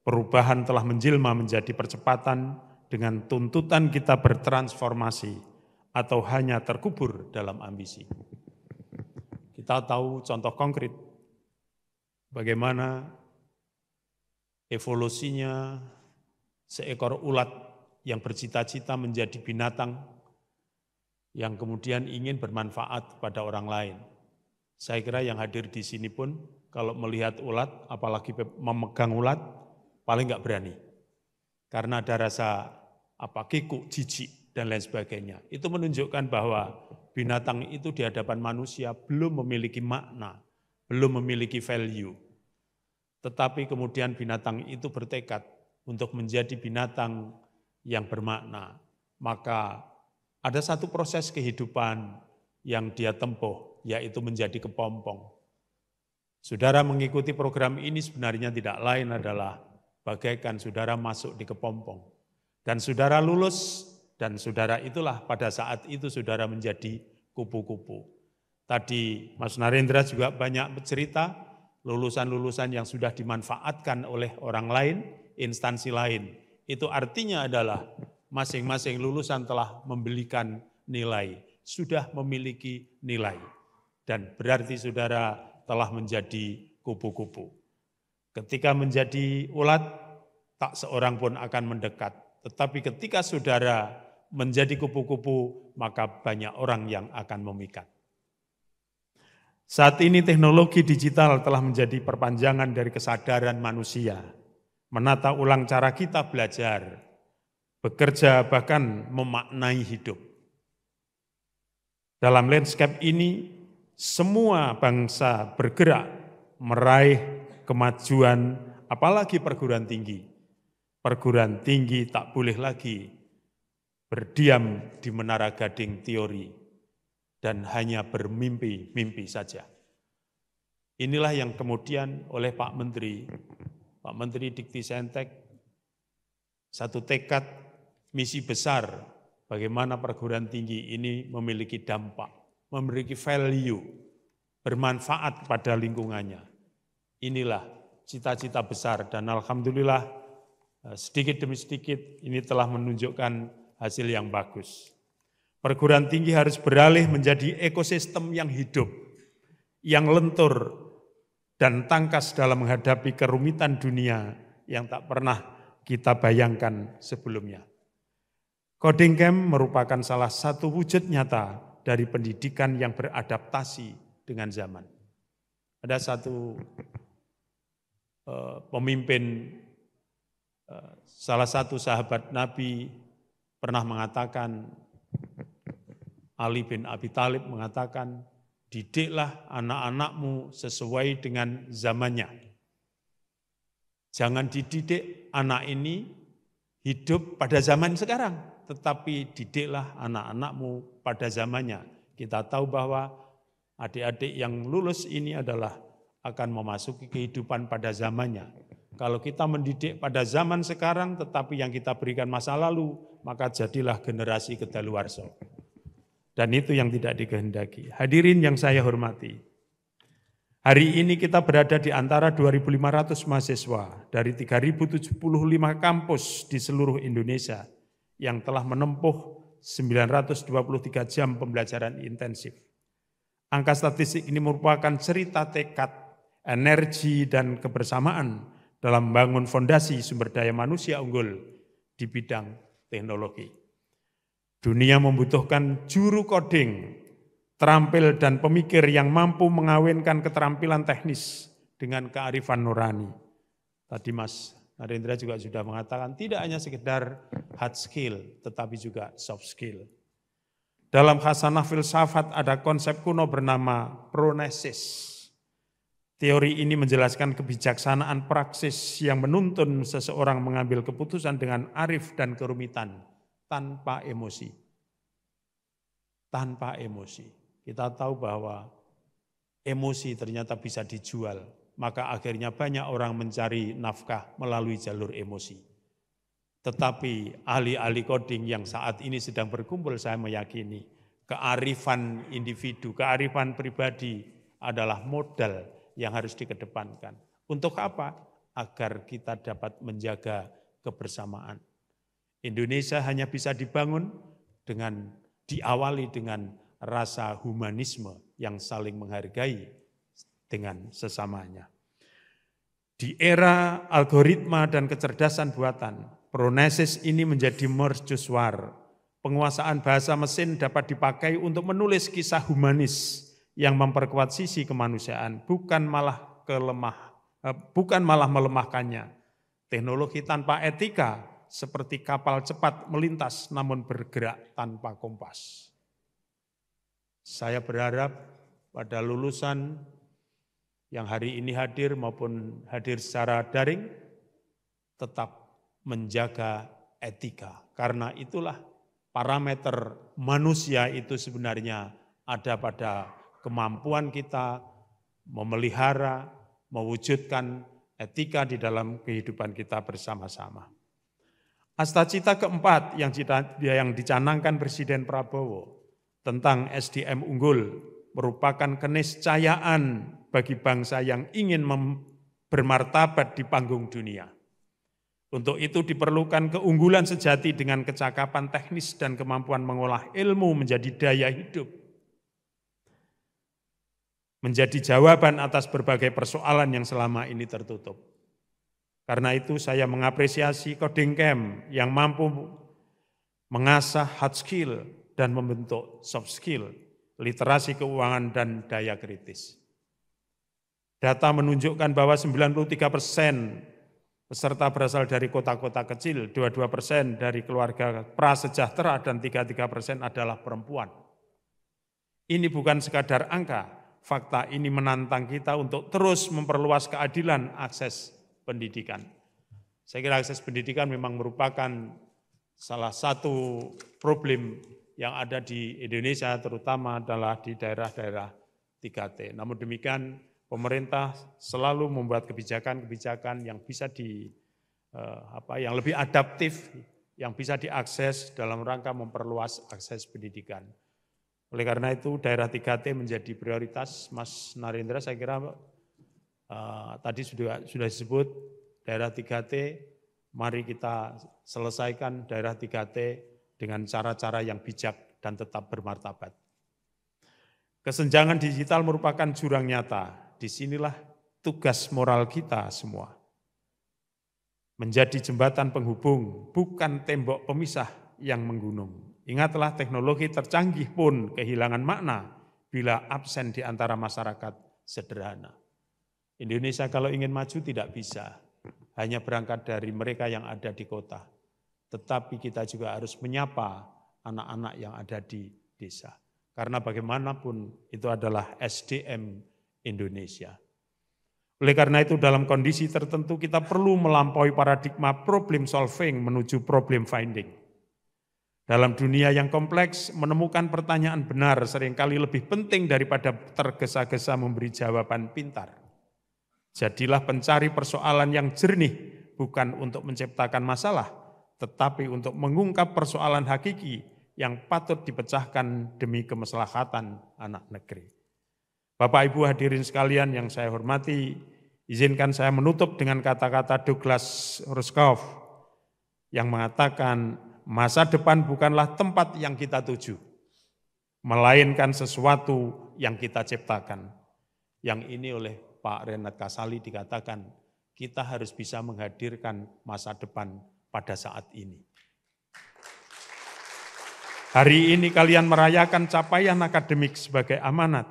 perubahan telah menjelma menjadi percepatan dengan tuntutan kita bertransformasi atau hanya terkubur dalam ambisi. Kita tahu contoh konkret bagaimana evolusinya seekor ulat yang bercita-cita menjadi binatang yang kemudian ingin bermanfaat pada orang lain. Saya kira yang hadir di sini pun kalau melihat ulat, apalagi memegang ulat, paling nggak berani. Karena ada rasa kikuk, jijik, dan lain sebagainya. Itu menunjukkan bahwa binatang itu di hadapan manusia belum memiliki makna, belum memiliki value. Tetapi kemudian binatang itu bertekad untuk menjadi binatang yang bermakna. Maka ada satu proses kehidupan yang dia tempuh, yaitu menjadi kepompong. Saudara mengikuti program ini sebenarnya tidak lain adalah bagaikan saudara masuk di kepompong. Dan saudara lulus, dan saudara itulah pada saat itu saudara menjadi kupu-kupu. Tadi Mas Narendra juga banyak bercerita, lulusan-lulusan yang sudah dimanfaatkan oleh orang lain, instansi lain. Itu artinya adalah masing-masing lulusan telah memberikan nilai, sudah memiliki nilai. Dan berarti saudara telah menjadi kupu-kupu. Ketika menjadi ulat, tak seorang pun akan mendekat. Tetapi ketika saudara menjadi kupu-kupu, maka banyak orang yang akan memikat. Saat ini teknologi digital telah menjadi perpanjangan dari kesadaran manusia, menata ulang cara kita belajar, bekerja, bahkan memaknai hidup. Dalam landscape ini, semua bangsa bergerak meraih kemajuan, apalagi perguruan tinggi. Perguruan tinggi tak boleh lagi berdiam di menara gading teori dan hanya bermimpi-mimpi saja. Inilah yang kemudian oleh Pak Menteri Diktisaintek, satu tekad misi besar bagaimana perguruan tinggi ini memiliki dampak, memiliki value, bermanfaat pada lingkungannya. Inilah cita-cita besar dan alhamdulillah sedikit demi sedikit ini telah menunjukkan hasil yang bagus. Perguruan tinggi harus beralih menjadi ekosistem yang hidup, yang lentur dan tangkas dalam menghadapi kerumitan dunia yang tak pernah kita bayangkan sebelumnya. Coding Camp merupakan salah satu wujud nyata dari pendidikan yang beradaptasi dengan zaman. Ada satu pemimpin, salah satu sahabat Nabi pernah mengatakan, Ali bin Abi Thalib mengatakan, didiklah anak-anakmu sesuai dengan zamannya. Jangan dididik anak ini hidup pada zaman sekarang, tetapi didiklah anak-anakmu pada zamannya. Kita tahu bahwa adik-adik yang lulus ini adalah akan memasuki kehidupan pada zamannya. Kalau kita mendidik pada zaman sekarang, tetapi yang kita berikan masa lalu, maka jadilah generasi kedaluwarsa. Dan itu yang tidak dikehendaki. Hadirin yang saya hormati, hari ini kita berada di antara 2.500 mahasiswa dari 3.075 kampus di seluruh Indonesia yang telah menempuh 923 jam pembelajaran intensif. Angka statistik ini merupakan cerita tekad, energi, dan kebersamaan dalam membangun fondasi sumber daya manusia unggul di bidang teknologi. Dunia membutuhkan juru coding, terampil dan pemikir yang mampu mengawinkan keterampilan teknis dengan kearifan nurani. Tadi Mas Narendra juga sudah mengatakan tidak hanya sekedar hard skill, tetapi juga soft skill. Dalam khasanah filsafat ada konsep kuno bernama pronesis. Teori ini menjelaskan kebijaksanaan praksis yang menuntun seseorang mengambil keputusan dengan arif dan kerumitan, tanpa emosi. Tanpa emosi. Kita tahu bahwa emosi ternyata bisa dijual, maka akhirnya banyak orang mencari nafkah melalui jalur emosi. Tetapi ahli-ahli coding yang saat ini sedang berkumpul, saya meyakini kearifan individu, kearifan pribadi adalah modal yang harus dikedepankan. Untuk apa? Agar kita dapat menjaga kebersamaan. Indonesia hanya bisa dibangun dengan diawali dengan rasa humanisme yang saling menghargai dengan sesamanya. Di era algoritma dan kecerdasan buatan, pronesis ini menjadi mercusuar. Penguasaan bahasa mesin dapat dipakai untuk menulis kisah humanis yang memperkuat sisi kemanusiaan, bukan malah melemahkannya. Teknologi tanpa etika seperti kapal cepat melintas namun bergerak tanpa kompas. Saya berharap pada lulusan yang hari ini hadir maupun hadir secara daring tetap menjaga etika. Karena itulah parameter manusia itu sebenarnya ada pada kemampuan kita memelihara, mewujudkan etika di dalam kehidupan kita bersama-sama. Astacita keempat yang dicanangkan Presiden Prabowo tentang SDM unggul merupakan keniscayaan bagi bangsa yang ingin bermartabat di panggung dunia. Untuk itu diperlukan keunggulan sejati dengan kecakapan teknis dan kemampuan mengolah ilmu menjadi daya hidup. Menjadi jawaban atas berbagai persoalan yang selama ini tertutup. Karena itu saya mengapresiasi Coding Camp yang mampu mengasah hard skill, dan membentuk soft skill, literasi keuangan dan daya kritis. Data menunjukkan bahwa 93% peserta berasal dari kota-kota kecil, 22% dari keluarga prasejahtera, dan 33% adalah perempuan. Ini bukan sekadar angka, fakta ini menantang kita untuk terus memperluas keadilan akses pendidikan. Saya kira akses pendidikan memang merupakan salah satu problem yang ada di Indonesia, terutama adalah di daerah-daerah 3T. Namun demikian, pemerintah selalu membuat kebijakan-kebijakan yang bisa yang lebih adaptif, yang bisa diakses dalam rangka memperluas akses pendidikan. Oleh karena itu, daerah 3T menjadi prioritas, Mas Narendra. Saya kira tadi sudah disebut daerah 3T. Mari kita selesaikan daerah 3T dengan cara-cara yang bijak dan tetap bermartabat. Kesenjangan digital merupakan jurang nyata. Disinilah tugas moral kita semua. Menjadi jembatan penghubung, bukan tembok pemisah yang menggunung. Ingatlah, teknologi tercanggih pun kehilangan makna bila absen di antara masyarakat sederhana. Indonesia kalau ingin maju tidak bisa hanya berangkat dari mereka yang ada di kota. Tetapi kita juga harus menyapa anak-anak yang ada di desa. Karena bagaimanapun itu adalah SDM Indonesia. Oleh karena itu dalam kondisi tertentu kita perlu melampaui paradigma problem solving menuju problem finding. Dalam dunia yang kompleks, menemukan pertanyaan benar seringkali lebih penting daripada tergesa-gesa memberi jawaban pintar. Jadilah pencari persoalan yang jernih, bukan untuk menciptakan masalah, tetapi untuk mengungkap persoalan hakiki yang patut dipecahkan demi kemaslahatan anak negeri. Bapak Ibu hadirin sekalian yang saya hormati, izinkan saya menutup dengan kata-kata Douglas Rushkoff yang mengatakan, masa depan bukanlah tempat yang kita tuju, melainkan sesuatu yang kita ciptakan. Yang ini oleh Pak Renat Kasali dikatakan, kita harus bisa menghadirkan masa depan pada saat ini. Hari ini kalian merayakan capaian akademik sebagai amanat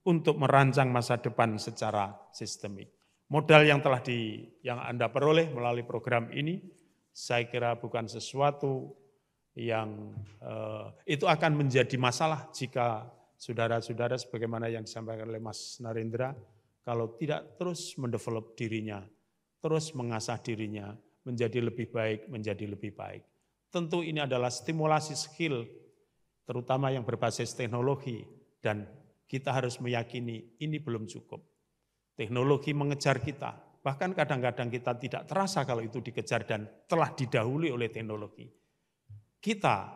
untuk merancang masa depan secara sistemik. Modal yang yang Anda peroleh melalui program ini, saya kira bukan sesuatu yang itu akan menjadi masalah jika saudara-saudara sebagaimana yang disampaikan oleh Mas Narendra, kalau tidak terus mendevelop dirinya, terus mengasah dirinya menjadi lebih baik, menjadi lebih baik. Tentu ini adalah stimulasi skill, terutama yang berbasis teknologi, dan kita harus meyakini ini belum cukup. Teknologi mengejar kita, bahkan kadang-kadang kita tidak terasa kalau itu dikejar dan telah didahului oleh teknologi. Kita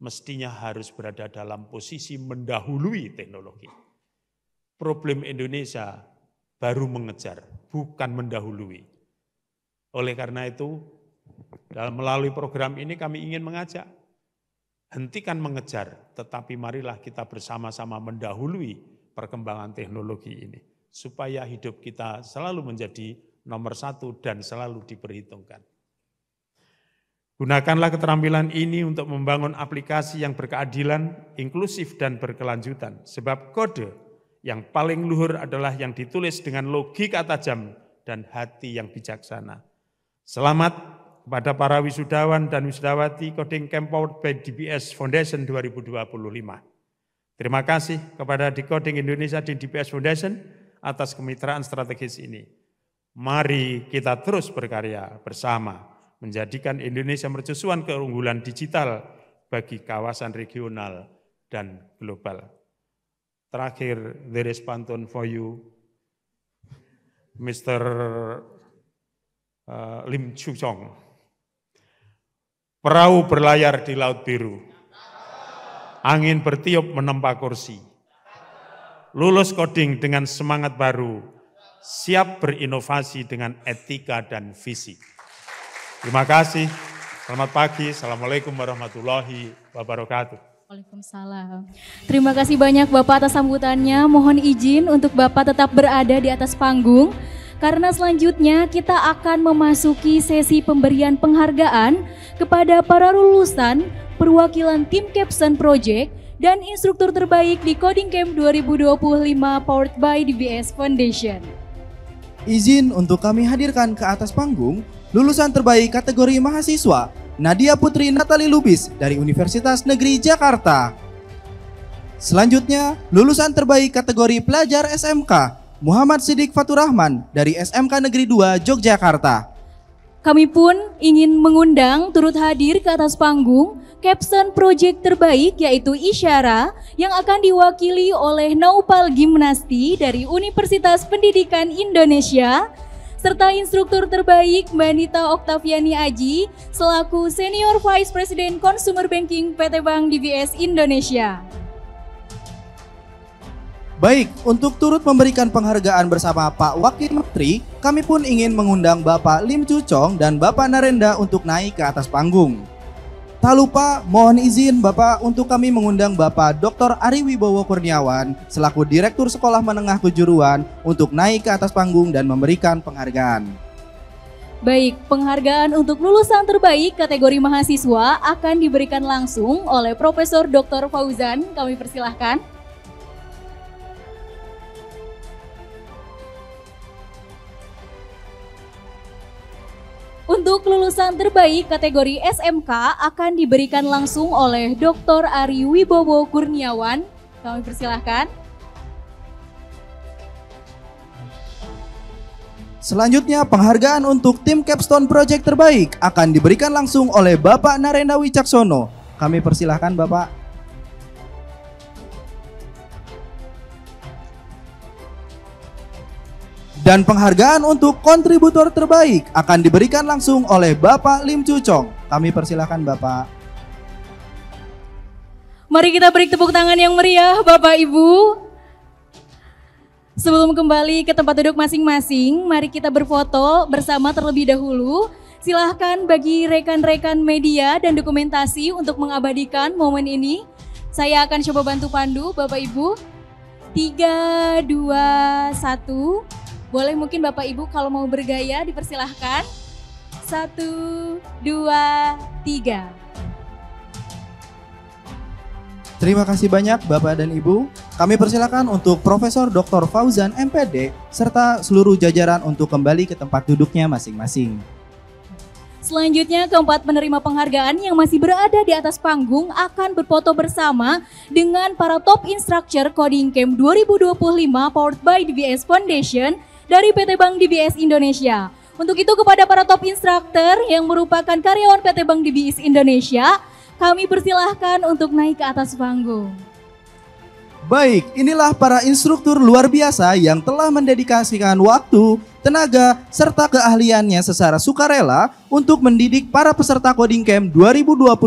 mestinya harus berada dalam posisi mendahului teknologi. Problem Indonesia baru mengejar, bukan mendahului. Oleh karena itu, melalui program ini kami ingin mengajak, hentikan mengejar, tetapi marilah kita bersama-sama mendahului perkembangan teknologi ini, supaya hidup kita selalu menjadi nomor satu dan selalu diperhitungkan. Gunakanlah keterampilan ini untuk membangun aplikasi yang berkeadilan, inklusif, dan berkelanjutan. Sebab kode yang paling luhur adalah yang ditulis dengan logika tajam dan hati yang bijaksana. Selamat kepada para wisudawan dan wisudawati Coding Camp Powered by DBS Foundation 2025. Terima kasih kepada Decoding Indonesia dan DBS Foundation atas kemitraan strategis ini. Mari kita terus berkarya bersama, menjadikan Indonesia mercusuan keunggulan digital bagi kawasan regional dan global. Terakhir, there is pantun for you, Mr. Lim Chu Chong. Perahu berlayar di laut biru, angin bertiup menempa kursi. Lulus coding dengan semangat baru, siap berinovasi dengan etika dan visi. Terima kasih, selamat pagi, Assalamualaikum warahmatullahi wabarakatuh. Waalaikumsalam. Terima kasih banyak Bapak atas sambutannya. Mohon izin untuk Bapak tetap berada di atas panggung. karena selanjutnya kita akan memasuki sesi pemberian penghargaan kepada para lulusan perwakilan tim Capstone Project dan instruktur terbaik di Coding Camp 2025 powered by DBS Foundation. Izin untuk kami hadirkan ke atas panggung lulusan terbaik kategori mahasiswa Nadia Putri Natali Lubis dari Universitas Negeri Jakarta. Selanjutnya, lulusan terbaik kategori pelajar SMK Muhammad Siddiq Fatur Rahman dari SMK Negeri 2 Yogyakarta. Kami pun ingin mengundang turut hadir ke atas panggung Capstone Project terbaik yaitu Isyara yang akan diwakili oleh Naupal Gimnasti dari Universitas Pendidikan Indonesia serta instruktur terbaik Mbak Nita Oktaviani Aji selaku Senior Vice President Consumer Banking PT Bank DBS Indonesia. Baik, untuk turut memberikan penghargaan bersama Pak Wakil Menteri, kami pun ingin mengundang Bapak Lim Chu Chong dan Bapak Narenda untuk naik ke atas panggung. Tak lupa, mohon izin Bapak untuk kami mengundang Bapak Dr. Ari Wibowo Kurniawan selaku Direktur Sekolah Menengah Kejuruan untuk naik ke atas panggung dan memberikan penghargaan. Baik, penghargaan untuk lulusan terbaik kategori mahasiswa akan diberikan langsung oleh Profesor Dr. Fauzan. Kami persilahkan. Untuk lulusan terbaik kategori SMK akan diberikan langsung oleh Dr. Ari Wibowo Kurniawan. Kami persilahkan. Selanjutnya penghargaan untuk tim Capstone Project terbaik akan diberikan langsung oleh Bapak Narenda Wicaksono. Kami persilahkan Bapak. Dan penghargaan untuk kontributor terbaik akan diberikan langsung oleh Bapak Lim Chu Chong. Kami persilahkan Bapak. Mari kita beri tepuk tangan yang meriah Bapak Ibu. Sebelum kembali ke tempat duduk masing-masing, mari kita berfoto bersama terlebih dahulu. Silahkan bagi rekan-rekan media dan dokumentasi untuk mengabadikan momen ini. Saya akan coba bantu pandu Bapak Ibu. 3, 2, 1. Boleh mungkin Bapak Ibu kalau mau bergaya dipersilahkan. 1, 2, 3. Terima kasih banyak Bapak dan Ibu. Kami persilakan untuk Profesor Dr. Fauzan MPD serta seluruh jajaran untuk kembali ke tempat duduknya masing-masing. Selanjutnya keempat penerima penghargaan yang masih berada di atas panggung akan berfoto bersama dengan para top instructor Coding Camp 2025 powered by DBS Foundation dari PT Bank DBS Indonesia. Untuk itu kepada para top instructor yang merupakan karyawan PT Bank DBS Indonesia, kami persilahkan untuk naik ke atas panggung. Baik, inilah para instruktur luar biasa yang telah mendedikasikan waktu, tenaga, serta keahliannya secara sukarela untuk mendidik para peserta Coding Camp 2025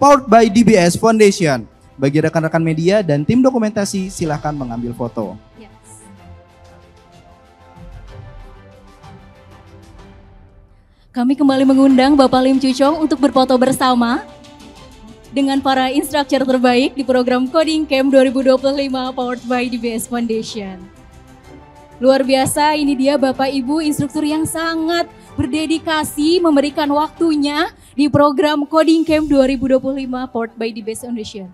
powered by DBS Foundation. Bagi rekan-rekan media dan tim dokumentasi, silahkan mengambil foto. Kami kembali mengundang Bapak Lim Chu Chong untuk berfoto bersama dengan para instruktur terbaik di program Coding Camp 2025 powered by DBS Foundation. Luar biasa, ini dia Bapak Ibu instruktur yang sangat berdedikasi memberikan waktunya di program Coding Camp 2025 powered by DBS Foundation.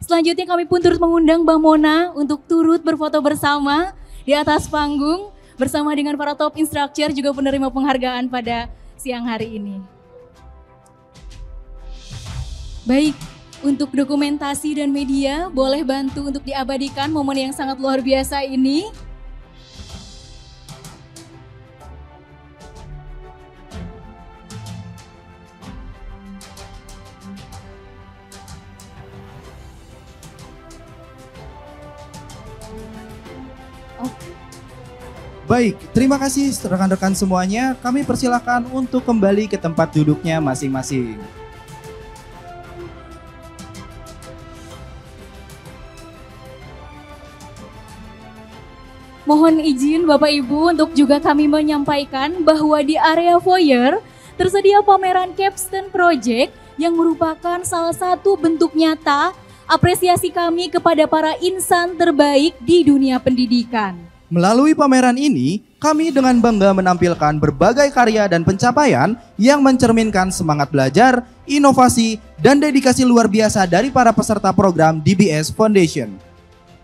Selanjutnya kami pun turut mengundang Mbak Mona untuk turut berfoto bersama di atas panggung bersama dengan para top instruktur juga penerima penghargaan pada siang hari ini. Baik, untuk dokumentasi dan media boleh bantu untuk diabadikan momen yang sangat luar biasa ini. Baik, terima kasih rekan-rekan semuanya. Kami persilahkan untuk kembali ke tempat duduknya masing-masing. Mohon izin Bapak Ibu untuk juga kami menyampaikan bahwa di area foyer tersedia pameran Capstone Project yang merupakan salah satu bentuk nyata apresiasi kami kepada para insan terbaik di dunia pendidikan. Melalui pameran ini, kami dengan bangga menampilkan berbagai karya dan pencapaian yang mencerminkan semangat belajar, inovasi, dan dedikasi luar biasa dari para peserta program DBS Foundation.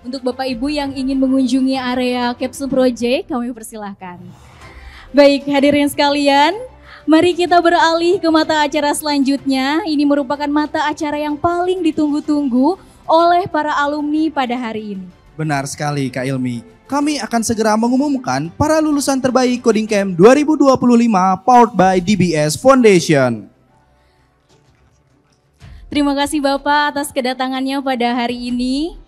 Untuk Bapak Ibu yang ingin mengunjungi area Capsule Project, kami persilahkan. Baik, hadirin sekalian, mari kita beralih ke mata acara selanjutnya. Ini merupakan mata acara yang paling ditunggu-tunggu oleh para alumni pada hari ini. Benar sekali Kak Ilmi. Kami akan segera mengumumkan para lulusan terbaik Coding Camp 2025 powered by DBS Foundation. Terima kasih Bapak atas kedatangannya pada hari ini.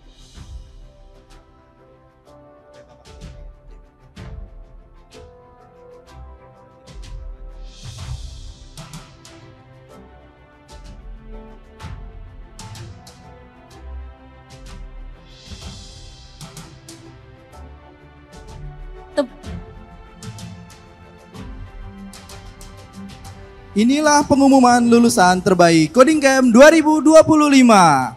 Inilah pengumuman lulusan terbaik Coding Camp 2025.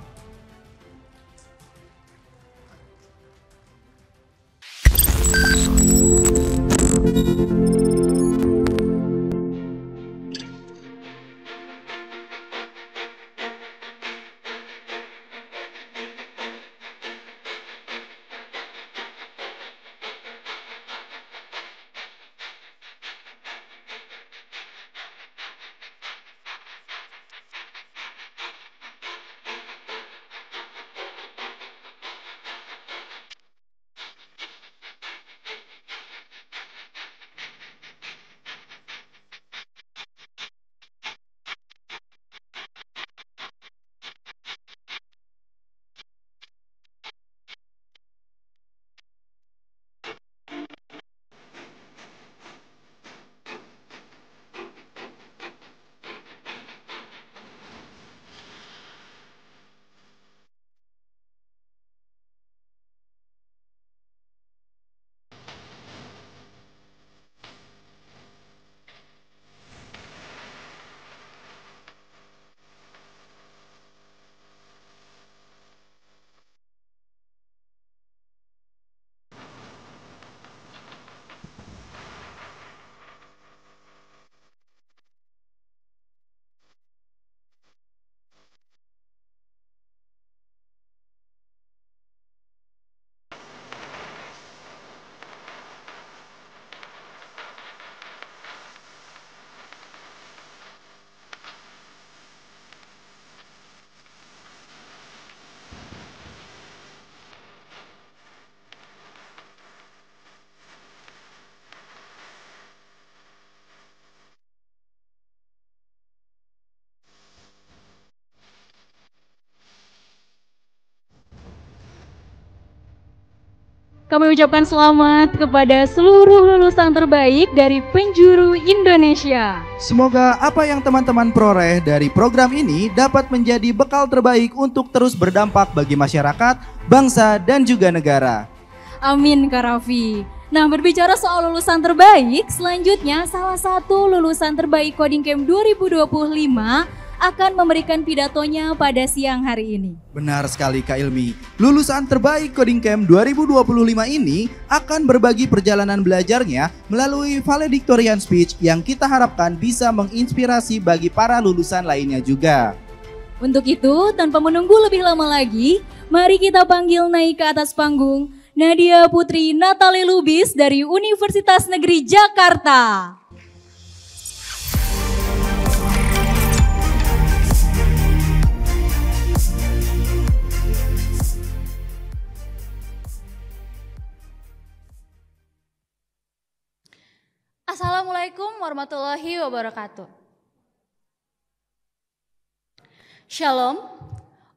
Kami ucapkan selamat kepada seluruh lulusan terbaik dari penjuru Indonesia. Semoga apa yang teman-teman peroleh dari program ini dapat menjadi bekal terbaik untuk terus berdampak bagi masyarakat, bangsa, dan juga negara. Amin Kak Raffi. Nah, berbicara soal lulusan terbaik, selanjutnya salah satu lulusan terbaik Coding Camp 2025 akan memberikan pidatonya pada siang hari ini. Benar sekali Kak Ilmi. Lulusan terbaik Coding Camp 2025 ini akan berbagi perjalanan belajarnya melalui valedictorian speech yang kita harapkan bisa menginspirasi bagi para lulusan lainnya juga. Untuk itu, tanpa menunggu lebih lama lagi, mari kita panggil naik ke atas panggung Nadia Putri Natali Lubis dari Universitas Negeri Jakarta. Assalamualaikum warahmatullahi wabarakatuh. Shalom,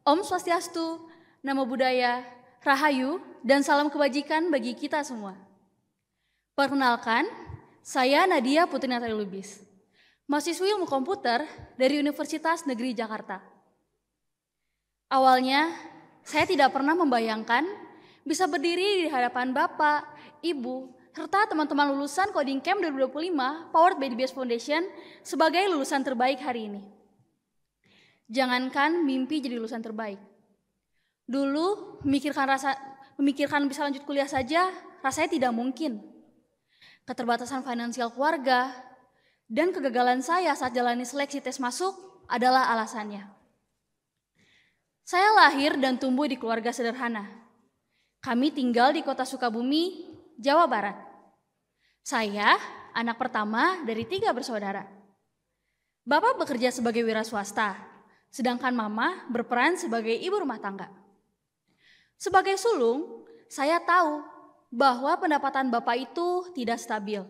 Om Swastiastu, Namo Buddhaya, Rahayu, dan salam kebajikan bagi kita semua. Perkenalkan, saya Nadia Putri Natali Lubis, mahasiswi ilmu komputer dari Universitas Negeri Jakarta. Awalnya, saya tidak pernah membayangkan bisa berdiri di hadapan Bapak, Ibu, serta teman-teman lulusan Coding Camp 2025 powered by DBS Foundation sebagai lulusan terbaik hari ini. Jangankan mimpi jadi lulusan terbaik. Dulu memikirkan bisa lanjut kuliah saja rasanya tidak mungkin. Keterbatasan finansial keluarga dan kegagalan saya saat jalani seleksi tes masuk adalah alasannya. Saya lahir dan tumbuh di keluarga sederhana. Kami tinggal di kota Sukabumi, Jawa Barat. Saya anak pertama dari 3 bersaudara. Bapak bekerja sebagai wira swasta, sedangkan mama berperan sebagai ibu rumah tangga. Sebagai sulung, saya tahu bahwa pendapatan bapak itu tidak stabil.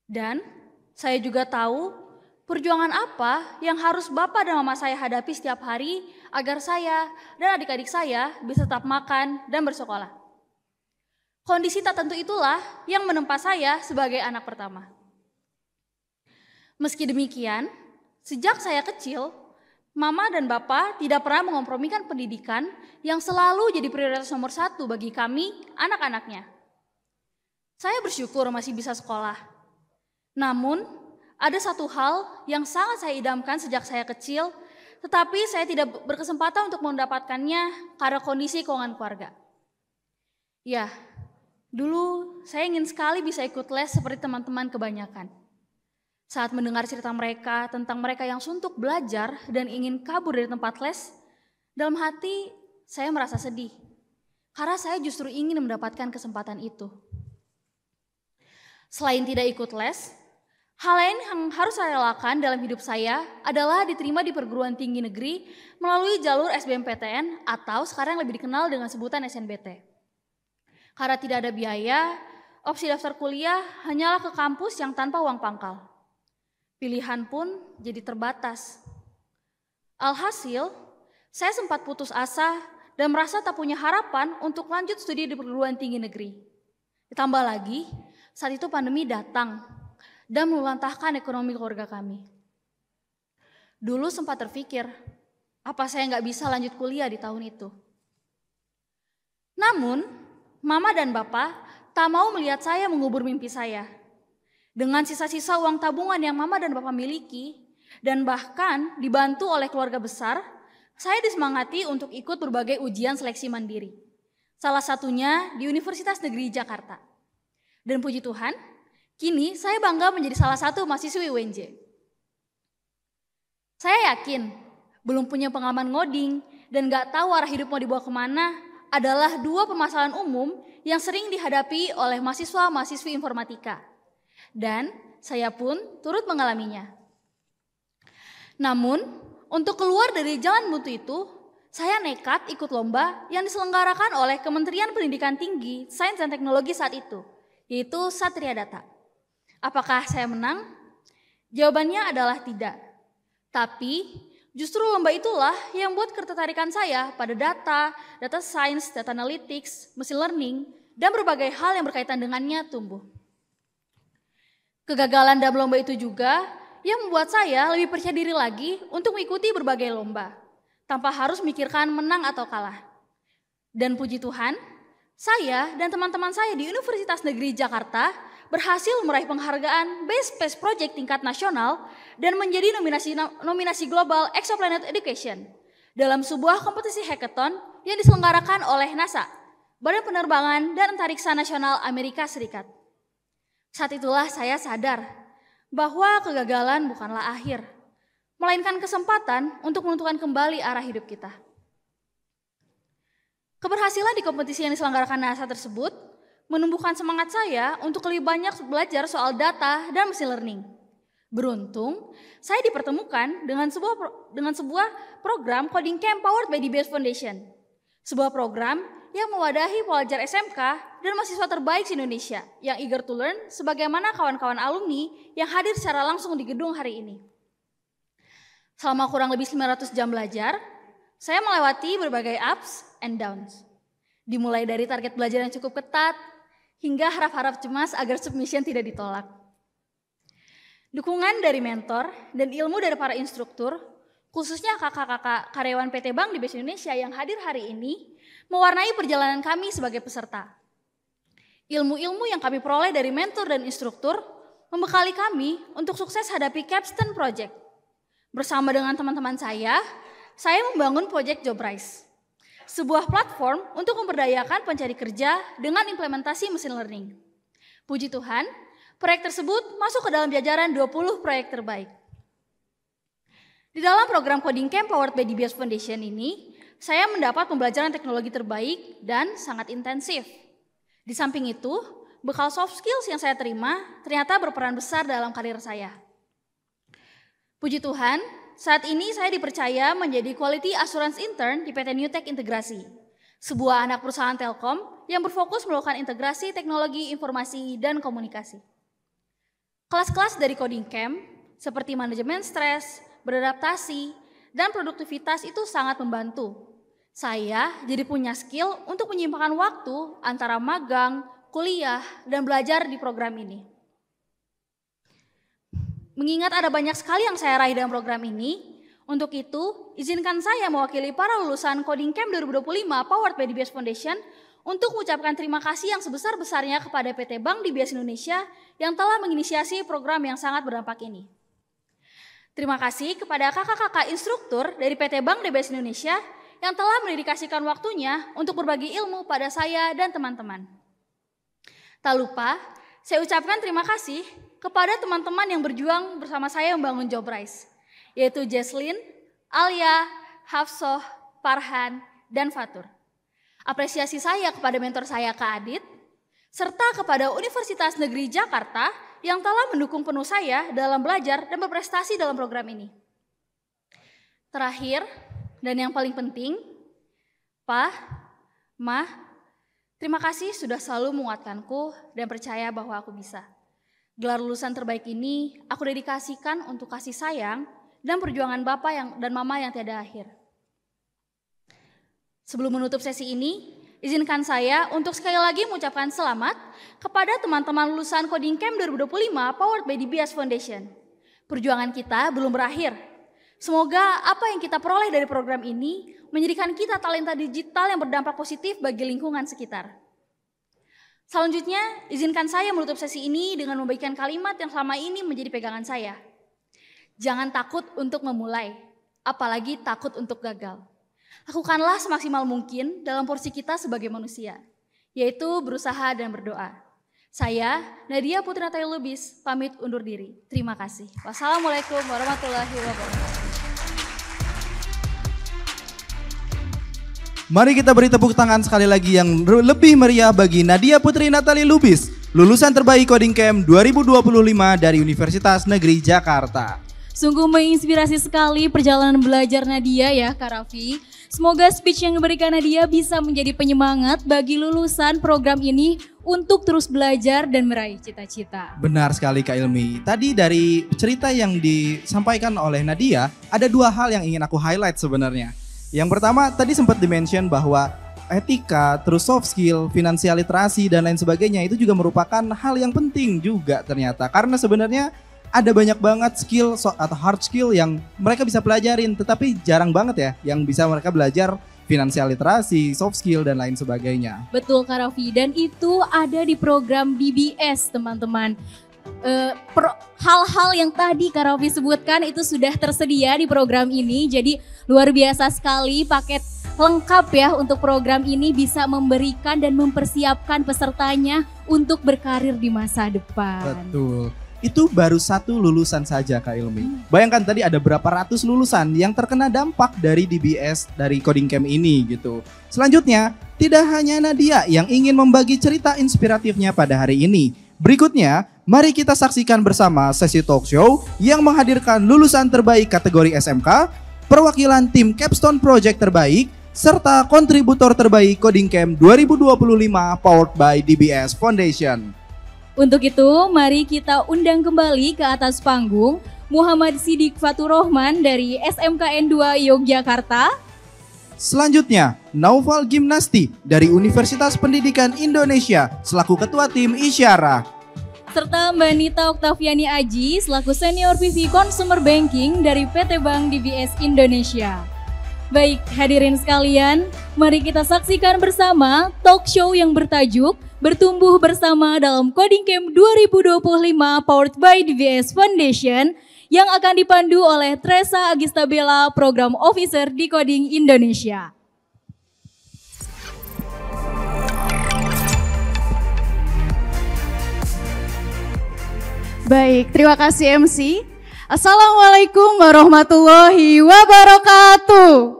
Dan saya juga tahu perjuangan apa yang harus bapak dan mama saya hadapi setiap hari agar saya dan adik-adik saya bisa tetap makan dan bersekolah. Kondisi tak tentu itulah yang menempa saya sebagai anak pertama. Meski demikian, sejak saya kecil, mama dan bapak tidak pernah mengkompromikan pendidikan yang selalu jadi prioritas nomor 1 bagi kami, anak-anaknya. Saya bersyukur masih bisa sekolah. Namun, ada satu hal yang sangat saya idamkan sejak saya kecil, tetapi saya tidak berkesempatan untuk mendapatkannya karena kondisi keuangan keluarga. Ya, dulu saya ingin sekali bisa ikut les seperti teman-teman kebanyakan. Saat mendengar cerita mereka tentang mereka yang suntuk belajar dan ingin kabur dari tempat les, dalam hati saya merasa sedih. Karena saya justru ingin mendapatkan kesempatan itu. Selain tidak ikut les, hal lain yang harus saya lakukan dalam hidup saya adalah diterima di perguruan tinggi negeri melalui jalur SBMPTN atau sekarang lebih dikenal dengan sebutan SNBT. Karena tidak ada biaya, opsi daftar kuliah hanyalah ke kampus yang tanpa uang pangkal. Pilihan pun jadi terbatas. Alhasil, saya sempat putus asa dan merasa tak punya harapan untuk lanjut studi di perguruan tinggi negeri. Ditambah lagi, saat itu pandemi datang dan meluluhlantahkan ekonomi keluarga kami. Dulu sempat terpikir, apa saya nggak bisa lanjut kuliah di tahun itu. Namun, mama dan bapak tak mau melihat saya mengubur mimpi saya. Dengan sisa-sisa uang tabungan yang mama dan bapak miliki, dan bahkan dibantu oleh keluarga besar, saya disemangati untuk ikut berbagai ujian seleksi mandiri. Salah satunya di Universitas Negeri Jakarta. Dan puji Tuhan, kini saya bangga menjadi salah satu mahasiswi UNJ. Saya yakin, belum punya pengalaman ngoding dan gak tahu arah hidup mau dibawa kemana adalah 2 permasalahan umum yang sering dihadapi oleh mahasiswa-mahasiswi informatika. Dan saya pun turut mengalaminya. Namun, untuk keluar dari jalan buntu itu, saya nekat ikut lomba yang diselenggarakan oleh Kementerian Pendidikan Tinggi, Sains dan Teknologi saat itu, yaitu Satria Data. Apakah saya menang? Jawabannya adalah tidak. Tapi, justru lomba itulah yang membuat ketertarikan saya pada data science, data analytics, machine learning, dan berbagai hal yang berkaitan dengannya tumbuh. Kegagalan dalam lomba itu juga yang membuat saya lebih percaya diri lagi untuk mengikuti berbagai lomba, tanpa harus memikirkan menang atau kalah. Dan puji Tuhan, saya dan teman-teman saya di Universitas Negeri Jakarta berhasil meraih penghargaan Best Space Project tingkat nasional dan menjadi nominasi Global Exoplanet Education dalam sebuah kompetisi hackathon yang diselenggarakan oleh NASA, Badan Penerbangan dan Antariksa Nasional Amerika Serikat. Saat itulah saya sadar bahwa kegagalan bukanlah akhir, melainkan kesempatan untuk menentukan kembali arah hidup kita. Keberhasilan di kompetisi yang diselenggarakan NASA tersebut menumbuhkan semangat saya untuk lebih banyak belajar soal data dan machine learning. Beruntung, saya dipertemukan dengan sebuah program Coding Camp powered by DBS Foundation. Sebuah program yang mewadahi pelajar SMK dan mahasiswa terbaik di Indonesia yang eager to learn sebagaimana kawan-kawan alumni yang hadir secara langsung di gedung hari ini. Selama kurang lebih 900 jam belajar, saya melewati berbagai ups and downs. Dimulai dari target belajar yang cukup ketat, hingga harap-harap cemas agar submission tidak ditolak. Dukungan dari mentor dan ilmu dari para instruktur, khususnya kakak-kakak karyawan PT Bank DBS Indonesia yang hadir hari ini, mewarnai perjalanan kami sebagai peserta. Ilmu-ilmu yang kami peroleh dari mentor dan instruktur membekali kami untuk sukses hadapi Capstone Project. Bersama dengan teman-teman saya membangun Project Job Rise. sebuah platform untuk memberdayakan pencari kerja dengan implementasi mesin learning. Puji Tuhan, proyek tersebut masuk ke dalam jajaran 20 proyek terbaik. Di dalam program Coding Camp powered by DBS Foundation ini, saya mendapat pembelajaran teknologi terbaik dan sangat intensif. Di samping itu, bekal soft skills yang saya terima ternyata berperan besar dalam karir saya. Puji Tuhan, saat ini saya dipercaya menjadi Quality Assurance Intern di PT Newtek Integrasi, sebuah anak perusahaan Telkom yang berfokus melakukan integrasi teknologi informasi dan komunikasi. Kelas-kelas dari Coding Camp seperti manajemen stres, beradaptasi, dan produktivitas itu sangat membantu. Saya jadi punya skill untuk menyimpangkan waktu antara magang, kuliah, dan belajar di program ini. Mengingat ada banyak sekali yang saya raih dalam program ini, untuk itu izinkan saya mewakili para lulusan Coding Camp 2025 powered by DBS Foundation untuk mengucapkan terima kasih yang sebesar-besarnya kepada PT Bank DBS Indonesia yang telah menginisiasi program yang sangat berdampak ini. Terima kasih kepada kakak-kakak instruktur dari PT Bank DBS Indonesia yang telah mendedikasikan waktunya untuk berbagi ilmu pada saya dan teman-teman. Tak lupa, saya ucapkan terima kasih kepada teman-teman yang berjuang bersama saya membangun Jobrise, yaitu Jesslyn, Alia, Hafsoh, Farhan, dan Fatur. Apresiasi saya kepada mentor saya Kak Adit, serta kepada Universitas Negeri Jakarta yang telah mendukung penuh saya dalam belajar dan berprestasi dalam program ini. Terakhir, dan yang paling penting, Pa, Ma, terima kasih sudah selalu menguatkanku dan percaya bahwa aku bisa. Gelar lulusan terbaik ini aku dedikasikan untuk kasih sayang dan perjuangan Bapak dan Mama yang tiada akhir. Sebelum menutup sesi ini, izinkan saya untuk sekali lagi mengucapkan selamat kepada teman-teman lulusan Coding Camp 2025 powered by DBS Foundation. Perjuangan kita belum berakhir. Semoga apa yang kita peroleh dari program ini menjadikan kita talenta digital yang berdampak positif bagi lingkungan sekitar. Selanjutnya, izinkan saya menutup sesi ini dengan membagikan kalimat yang selama ini menjadi pegangan saya. Jangan takut untuk memulai, apalagi takut untuk gagal. Lakukanlah semaksimal mungkin dalam porsi kita sebagai manusia, yaitu berusaha dan berdoa. Saya, Nadia Putri Natali Lubis, pamit undur diri. Terima kasih. Wassalamualaikum warahmatullahi wabarakatuh. Mari kita beri tepuk tangan sekali lagi yang lebih meriah bagi Nadia Putri Natali Lubis, lulusan terbaik Coding Camp 2025 dari Universitas Negeri Jakarta. Sungguh menginspirasi sekali perjalanan belajar Nadia ya Kak Raffi. Semoga speech yang diberikan Nadia bisa menjadi penyemangat bagi lulusan program ini untuk terus belajar dan meraih cita-cita. Benar sekali Kak Ilmi. Tadi dari cerita yang disampaikan oleh Nadia, ada dua hal yang ingin aku highlight sebenarnya. Yang pertama tadi sempat dimention bahwa etika, terus soft skill, finansial literasi dan lain sebagainya itu juga merupakan hal yang penting juga ternyata. Karena sebenarnya ada banyak banget skill atau hard skill yang mereka bisa pelajarin, tetapi jarang banget ya yang bisa mereka belajar finansial literasi, soft skill dan lain sebagainya. Betul Kak Raffi, dan itu ada di program DBS teman-teman. Hal-hal yang tadi Kak Raffi sebutkan itu sudah tersedia di program ini, jadi luar biasa sekali paket lengkap ya untuk program ini bisa memberikan dan mempersiapkan pesertanya untuk berkarir di masa depan. Betul. Itu baru satu lulusan saja Kak Ilmi. Bayangkan tadi ada berapa ratus lulusan yang terkena dampak dari DBS, dari Coding Camp ini gitu. Selanjutnya, tidak hanya Nadia yang ingin membagi cerita inspiratifnya pada hari ini. Berikutnya, mari kita saksikan bersama sesi talk show yang menghadirkan lulusan terbaik kategori SMK, perwakilan tim Capstone Project terbaik, serta kontributor terbaik Coding Camp 2025 powered by DBS Foundation. Untuk itu, mari kita undang kembali ke atas panggung Muhammad Sidik Faturrohman dari SMKN 2 Yogyakarta. Selanjutnya, Naufal Gimnasti dari Universitas Pendidikan Indonesia selaku Ketua Tim Isyara. Serta Mbak Nita Oktaviani Aji selaku Senior PV Consumer Banking dari PT Bank DBS Indonesia. Baik, hadirin sekalian, mari kita saksikan bersama talk show yang bertajuk Bertumbuh Bersama dalam Coding Camp 2025 powered by DBS Foundation yang akan dipandu oleh Tresa Agistabella, Program Officer di Coding Indonesia. Baik, terima kasih MC. Assalamualaikum warahmatullahi wabarakatuh.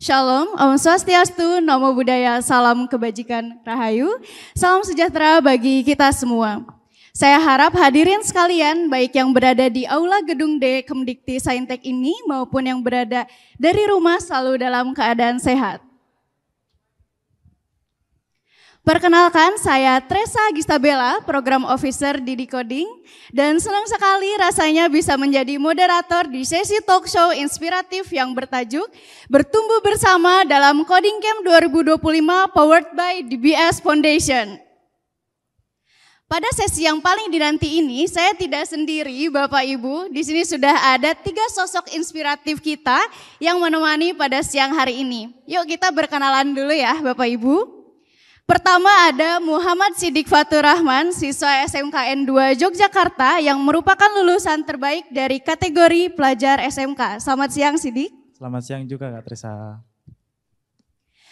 Shalom, Om Swastiastu, Namo Buddhaya, salam kebajikan, Rahayu, salam sejahtera bagi kita semua. Saya harap hadirin sekalian, baik yang berada di Aula Gedung D Kemdikti Saintek ini maupun yang berada dari rumah selalu dalam keadaan sehat. Perkenalkan, saya Tresa Gistabella, Program Officer di Decoding, dan senang sekali rasanya bisa menjadi moderator di sesi talk show inspiratif yang bertajuk Bertumbuh Bersama dalam Coding Camp 2025 powered by DBS Foundation. Pada sesi yang paling dinanti ini, saya tidak sendiri Bapak Ibu. Di sini sudah ada 3 sosok inspiratif kita yang menemani pada siang hari ini. Yuk kita berkenalan dulu ya Bapak Ibu. Pertama ada Muhammad Siddiq Fatur Rahman, siswa SMKN 2 Yogyakarta yang merupakan lulusan terbaik dari kategori pelajar SMK. Selamat siang Siddiq. Selamat siang juga Kak Tresa.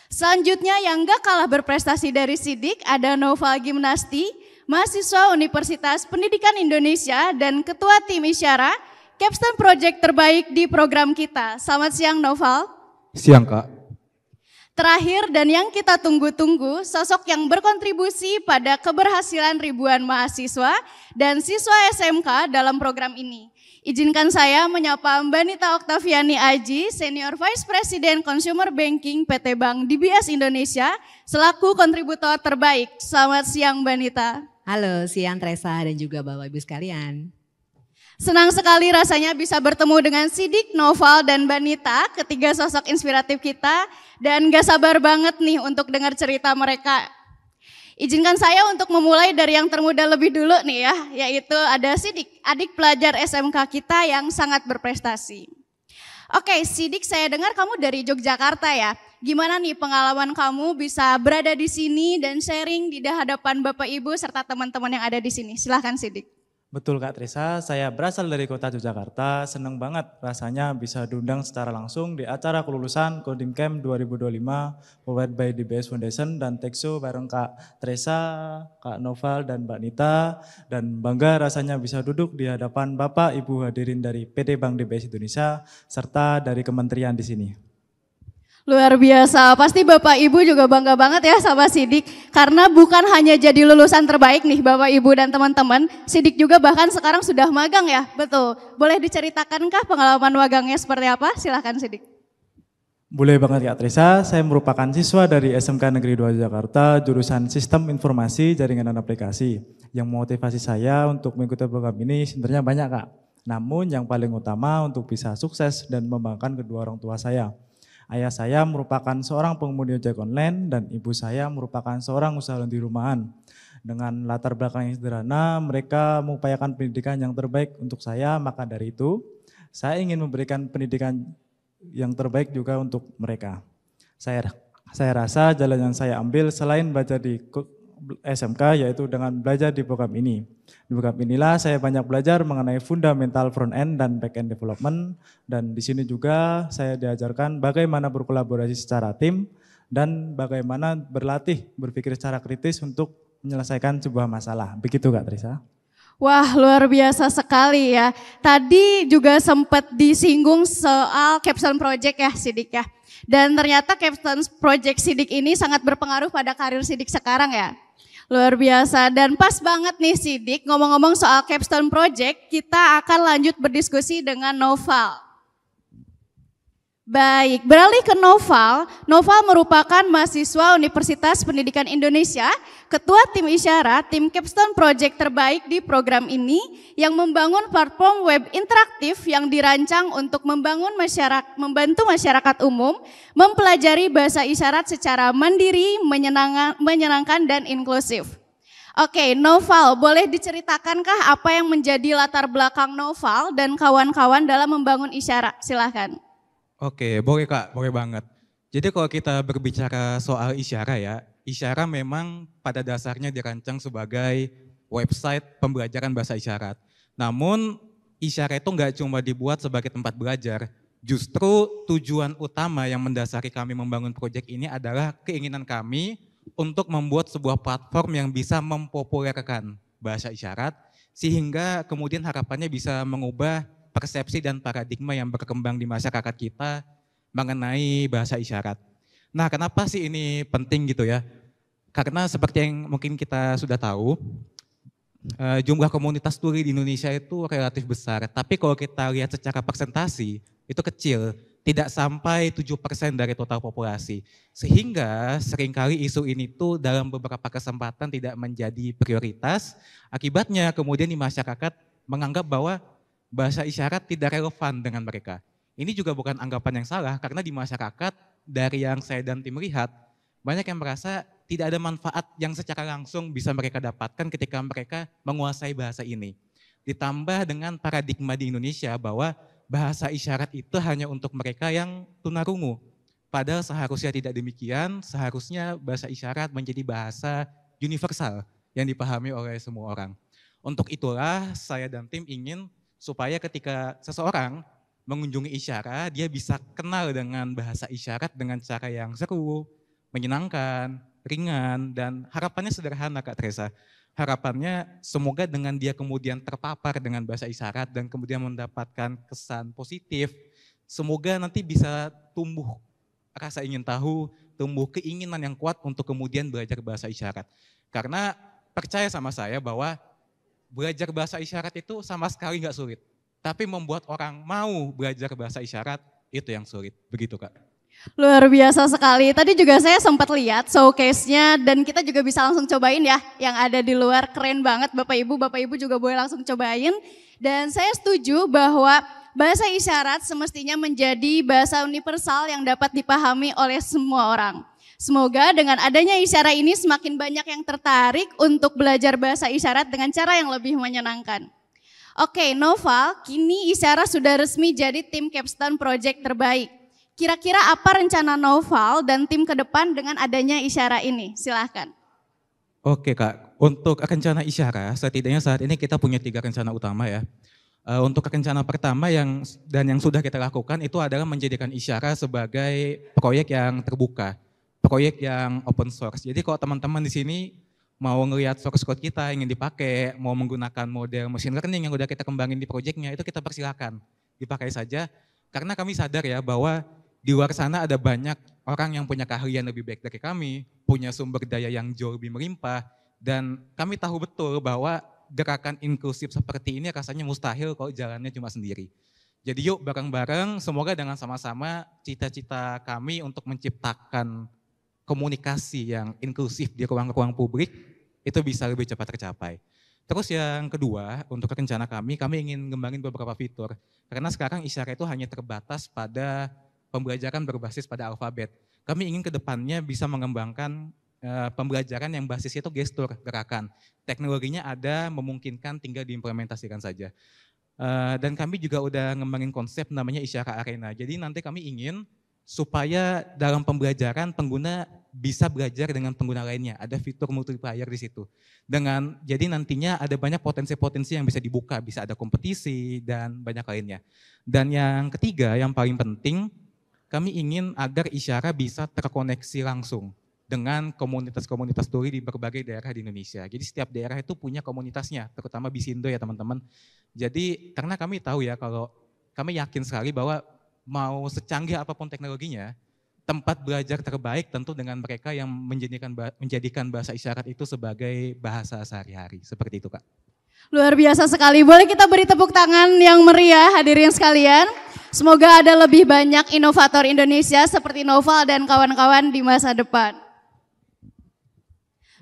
Selanjutnya yang gak kalah berprestasi dari Siddiq ada Noval Gimnasti, mahasiswa Universitas Pendidikan Indonesia dan ketua tim Isyara, Capstone Project terbaik di program kita. Selamat siang Noval. Siang Kak. Terakhir dan yang kita tunggu-tunggu, sosok yang berkontribusi pada keberhasilan ribuan mahasiswa dan siswa SMK dalam program ini. Izinkan saya menyapa Mbak Nita Oktaviani Aji, Senior Vice President Consumer Banking PT Bank DBS Indonesia, selaku kontributor terbaik. Selamat siang Mbak Nita. Halo, siang Tresa dan juga Bapak Ibu sekalian. Senang sekali rasanya bisa bertemu dengan Siddiq, Noval, dan Mbak Nita, ketiga sosok inspiratif kita, dan gak sabar banget nih untuk dengar cerita mereka. Izinkan saya untuk memulai dari yang termuda lebih dulu nih ya, yaitu ada Siddiq, adik pelajar SMK kita yang sangat berprestasi. Oke Siddiq, saya dengar kamu dari Yogyakarta ya. Gimana nih pengalaman kamu bisa berada di sini dan sharing di hadapan Bapak Ibu serta teman-teman yang ada di sini? Silahkan Siddiq. Betul Kak Tresa, saya berasal dari kota Yogyakarta, senang banget rasanya bisa diundang secara langsung di acara kelulusan Coding Camp 2025 powered by DBS Foundation dan Texo bareng Kak Tresa, Kak Noval dan Mbak Nita, dan bangga rasanya bisa duduk di hadapan Bapak Ibu hadirin dari PT Bank DBS Indonesia serta dari kementerian di sini. Luar biasa, pasti Bapak Ibu juga bangga banget ya sama Siddiq. Karena bukan hanya jadi lulusan terbaik nih Bapak Ibu dan teman-teman, Siddiq juga bahkan sekarang sudah magang ya, betul. Boleh diceritakankah pengalaman magangnya seperti apa? Silahkan Siddiq. Boleh banget Kak Tresa, saya merupakan siswa dari SMK Negeri 2 Jakarta, jurusan Sistem Informasi Jaringan dan Aplikasi. Yang motivasi saya untuk mengikuti program ini sebenarnya banyak Kak. Namun yang paling utama untuk bisa sukses dan membanggakan kedua orang tua saya. Ayah saya merupakan seorang pengemudi ojek online dan ibu saya merupakan seorang usahawan di rumahan. Dengan latar belakang yang sederhana, mereka mengupayakan pendidikan yang terbaik untuk saya, maka dari itu saya ingin memberikan pendidikan yang terbaik juga untuk mereka. Saya rasa jalan yang saya ambil selain belajar di SMK yaitu dengan belajar di program ini. Di program inilah saya banyak belajar mengenai fundamental front end dan back end development, dan di sini juga saya diajarkan bagaimana berkolaborasi secara tim dan bagaimana berlatih berpikir secara kritis untuk menyelesaikan sebuah masalah. Begitu Kak Tresa. Wah luar biasa sekali ya. Tadi juga sempat disinggung soal Capstone Project ya Siddiq ya. Dan ternyata Capstone Project Siddiq ini sangat berpengaruh pada karir Siddiq sekarang ya. Luar biasa, dan pas banget nih Siddiq, ngomong-ngomong soal Capstone Project, kita akan lanjut berdiskusi dengan Noval. Baik, beralih ke Noval. Noval merupakan mahasiswa Universitas Pendidikan Indonesia, ketua tim Isyara, tim Capstone Project terbaik di program ini yang membangun platform web interaktif yang dirancang untuk membantu masyarakat umum mempelajari bahasa isyarat secara mandiri, menyenangkan dan inklusif. Oke, Noval, boleh diceritakankah apa yang menjadi latar belakang Noval dan kawan-kawan dalam membangun isyarat? Silahkan. Oke, boleh Kak, boleh banget. Jadi kalau kita berbicara soal Isyara ya, Isyara memang pada dasarnya dirancang sebagai website pembelajaran bahasa isyarat. Namun Isyara itu nggak cuma dibuat sebagai tempat belajar, justru tujuan utama yang mendasari kami membangun proyek ini adalah keinginan kami untuk membuat sebuah platform yang bisa mempopulerkan bahasa isyarat, sehingga kemudian harapannya bisa mengubah persepsi dan paradigma yang berkembang di masyarakat kita mengenai bahasa isyarat. Nah, kenapa sih ini penting gitu ya? Karena seperti yang mungkin kita sudah tahu, jumlah komunitas tuli di Indonesia itu relatif besar. Tapi kalau kita lihat secara persentasi, itu kecil. Tidak sampai 7% dari total populasi. Sehingga seringkali isu ini tuh dalam beberapa kesempatan tidak menjadi prioritas. Akibatnya kemudian di masyarakat menganggap bahwa bahasa isyarat tidak relevan dengan mereka. Ini juga bukan anggapan yang salah, karena di masyarakat dari yang saya dan tim lihat, banyak yang merasa tidak ada manfaat yang secara langsung bisa mereka dapatkan ketika mereka menguasai bahasa ini. Ditambah dengan paradigma di Indonesia bahwa bahasa isyarat itu hanya untuk mereka yang tunarungu. Padahal seharusnya tidak demikian, seharusnya bahasa isyarat menjadi bahasa universal yang dipahami oleh semua orang. Untuk itulah saya dan tim ingin supaya ketika seseorang mengunjungi isyarat, dia bisa kenal dengan bahasa isyarat dengan cara yang seru, menyenangkan, ringan, dan harapannya sederhana Kak Tresa. Harapannya semoga dengan dia kemudian terpapar dengan bahasa isyarat dan kemudian mendapatkan kesan positif, semoga nanti bisa tumbuh rasa ingin tahu, tumbuh keinginan yang kuat untuk kemudian belajar bahasa isyarat. Karena percaya sama saya bahwa belajar bahasa isyarat itu sama sekali nggak sulit. Tapi membuat orang mau belajar bahasa isyarat itu yang sulit. Begitu Kak. Luar biasa sekali. Tadi juga saya sempat lihat showcase-nya dan kita juga bisa langsung cobain ya. Yang ada di luar keren banget Bapak Ibu juga boleh langsung cobain. Dan saya setuju bahwa bahasa isyarat semestinya menjadi bahasa universal yang dapat dipahami oleh semua orang. Semoga dengan adanya isyarat ini semakin banyak yang tertarik untuk belajar bahasa isyarat dengan cara yang lebih menyenangkan. Oke, Noval, kini isyarat sudah resmi jadi tim Capstone Project terbaik. Kira-kira apa rencana Noval dan tim ke depan dengan adanya isyarat ini? Silahkan. Oke Kak, untuk rencana isyarat setidaknya saat ini kita punya 3 rencana utama ya. Untuk rencana pertama yang sudah kita lakukan itu adalah menjadikan isyarat sebagai proyek yang terbuka, proyek yang open source. Jadi kalau teman-teman di sini mau ngelihat source code kita ingin dipakai, mau menggunakan model machine learning yang udah kita kembangin di proyeknya, itu kita persilakan, dipakai saja. Karena kami sadar ya bahwa di luar sana ada banyak orang yang punya keahlian lebih baik dari kami, punya sumber daya yang jauh lebih melimpah, dan kami tahu betul bahwa gerakan inklusif seperti ini rasanya mustahil kalau jalannya cuma sendiri. Jadi yuk bareng-bareng, semoga dengan sama-sama cita-cita kami untuk menciptakan komunikasi yang inklusif di ruang-ruang publik itu bisa lebih cepat tercapai. Terus yang kedua, untuk rencana kami ingin ngembangin beberapa fitur. Karena sekarang isyarat itu hanya terbatas pada pembelajaran berbasis pada alfabet. Kami ingin ke depannya bisa mengembangkan pembelajaran yang basisnya itu gestur, gerakan. Teknologinya ada, memungkinkan, tinggal diimplementasikan saja. Dan kami juga udah ngembangin konsep namanya isyarat arena. Jadi nanti kami ingin supaya dalam pembelajaran pengguna bisa belajar dengan pengguna lainnya. Ada fitur multiplayer di situ. Jadi nantinya ada banyak potensi-potensi yang bisa dibuka, bisa ada kompetisi dan banyak lainnya. Dan yang ketiga, yang paling penting, kami ingin agar isyarat bisa terkoneksi langsung dengan komunitas-komunitas tuli di berbagai daerah di Indonesia. Jadi setiap daerah itu punya komunitasnya, terutama Bisindo ya teman-teman. Jadi karena kami tahu ya kalau kami yakin sekali bahwa mau secanggih apapun teknologinya, tempat belajar terbaik tentu dengan mereka yang menjadikan bahasa isyarat itu sebagai bahasa sehari-hari. Seperti itu Kak. Luar biasa sekali. Boleh kita beri tepuk tangan yang meriah hadirin sekalian. Semoga ada lebih banyak inovator Indonesia seperti Noval dan kawan-kawan di masa depan.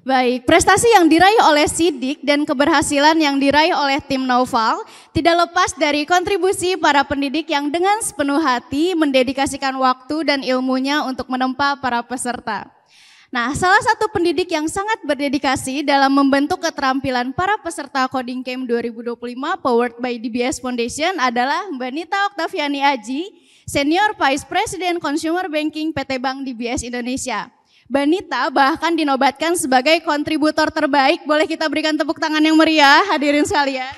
Baik, prestasi yang diraih oleh Sidik dan keberhasilan yang diraih oleh tim Noval tidak lepas dari kontribusi para pendidik yang dengan sepenuh hati mendedikasikan waktu dan ilmunya untuk menempa para peserta. Nah, salah satu pendidik yang sangat berdedikasi dalam membentuk keterampilan para peserta Coding Camp 2025 powered by DBS Foundation adalah Mbak Nita Oktaviani Aji, Senior Vice President Consumer Banking PT Bank DBS Indonesia. Mbak Nita bahkan dinobatkan sebagai kontributor terbaik. Boleh kita berikan tepuk tangan yang meriah hadirin sekalian.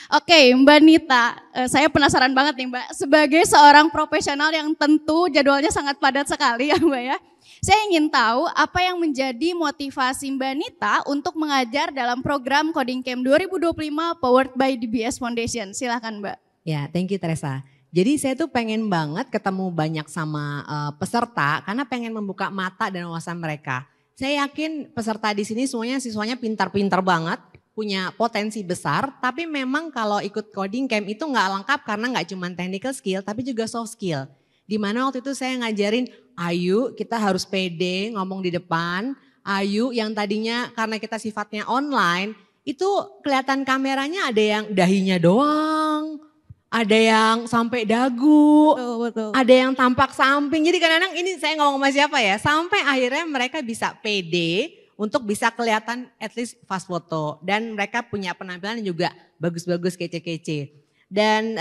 Oke, Mbak Nita, saya penasaran banget nih Mbak. Sebagai seorang profesional yang tentu jadwalnya sangat padat sekali ya Mbak ya. Saya ingin tahu apa yang menjadi motivasi Mbak Nita untuk mengajar dalam program Coding Camp 2025 powered by DBS Foundation. Silakan Mbak. Ya, thank you Teresa. Jadi saya tuh pengen banget ketemu banyak sama peserta karena pengen membuka mata dan wawasan mereka. Saya yakin peserta di sini semuanya siswanya pintar-pintar banget, punya potensi besar, tapi memang kalau ikut coding camp itu nggak lengkap karena nggak cuma technical skill, tapi juga soft skill. Dimana waktu itu saya ngajarin, ayo kita harus pede ngomong di depan, ayo yang tadinya karena kita sifatnya online, itu kelihatan kameranya ada yang dahinya doang, ada yang sampai dagu, ada yang tampak samping. Jadi kadang-kadang ini saya ngomong sama siapa ya, sampai akhirnya mereka bisa pede untuk bisa kelihatan at least fast foto. Dan mereka punya penampilan juga bagus-bagus, kece-kece. Dan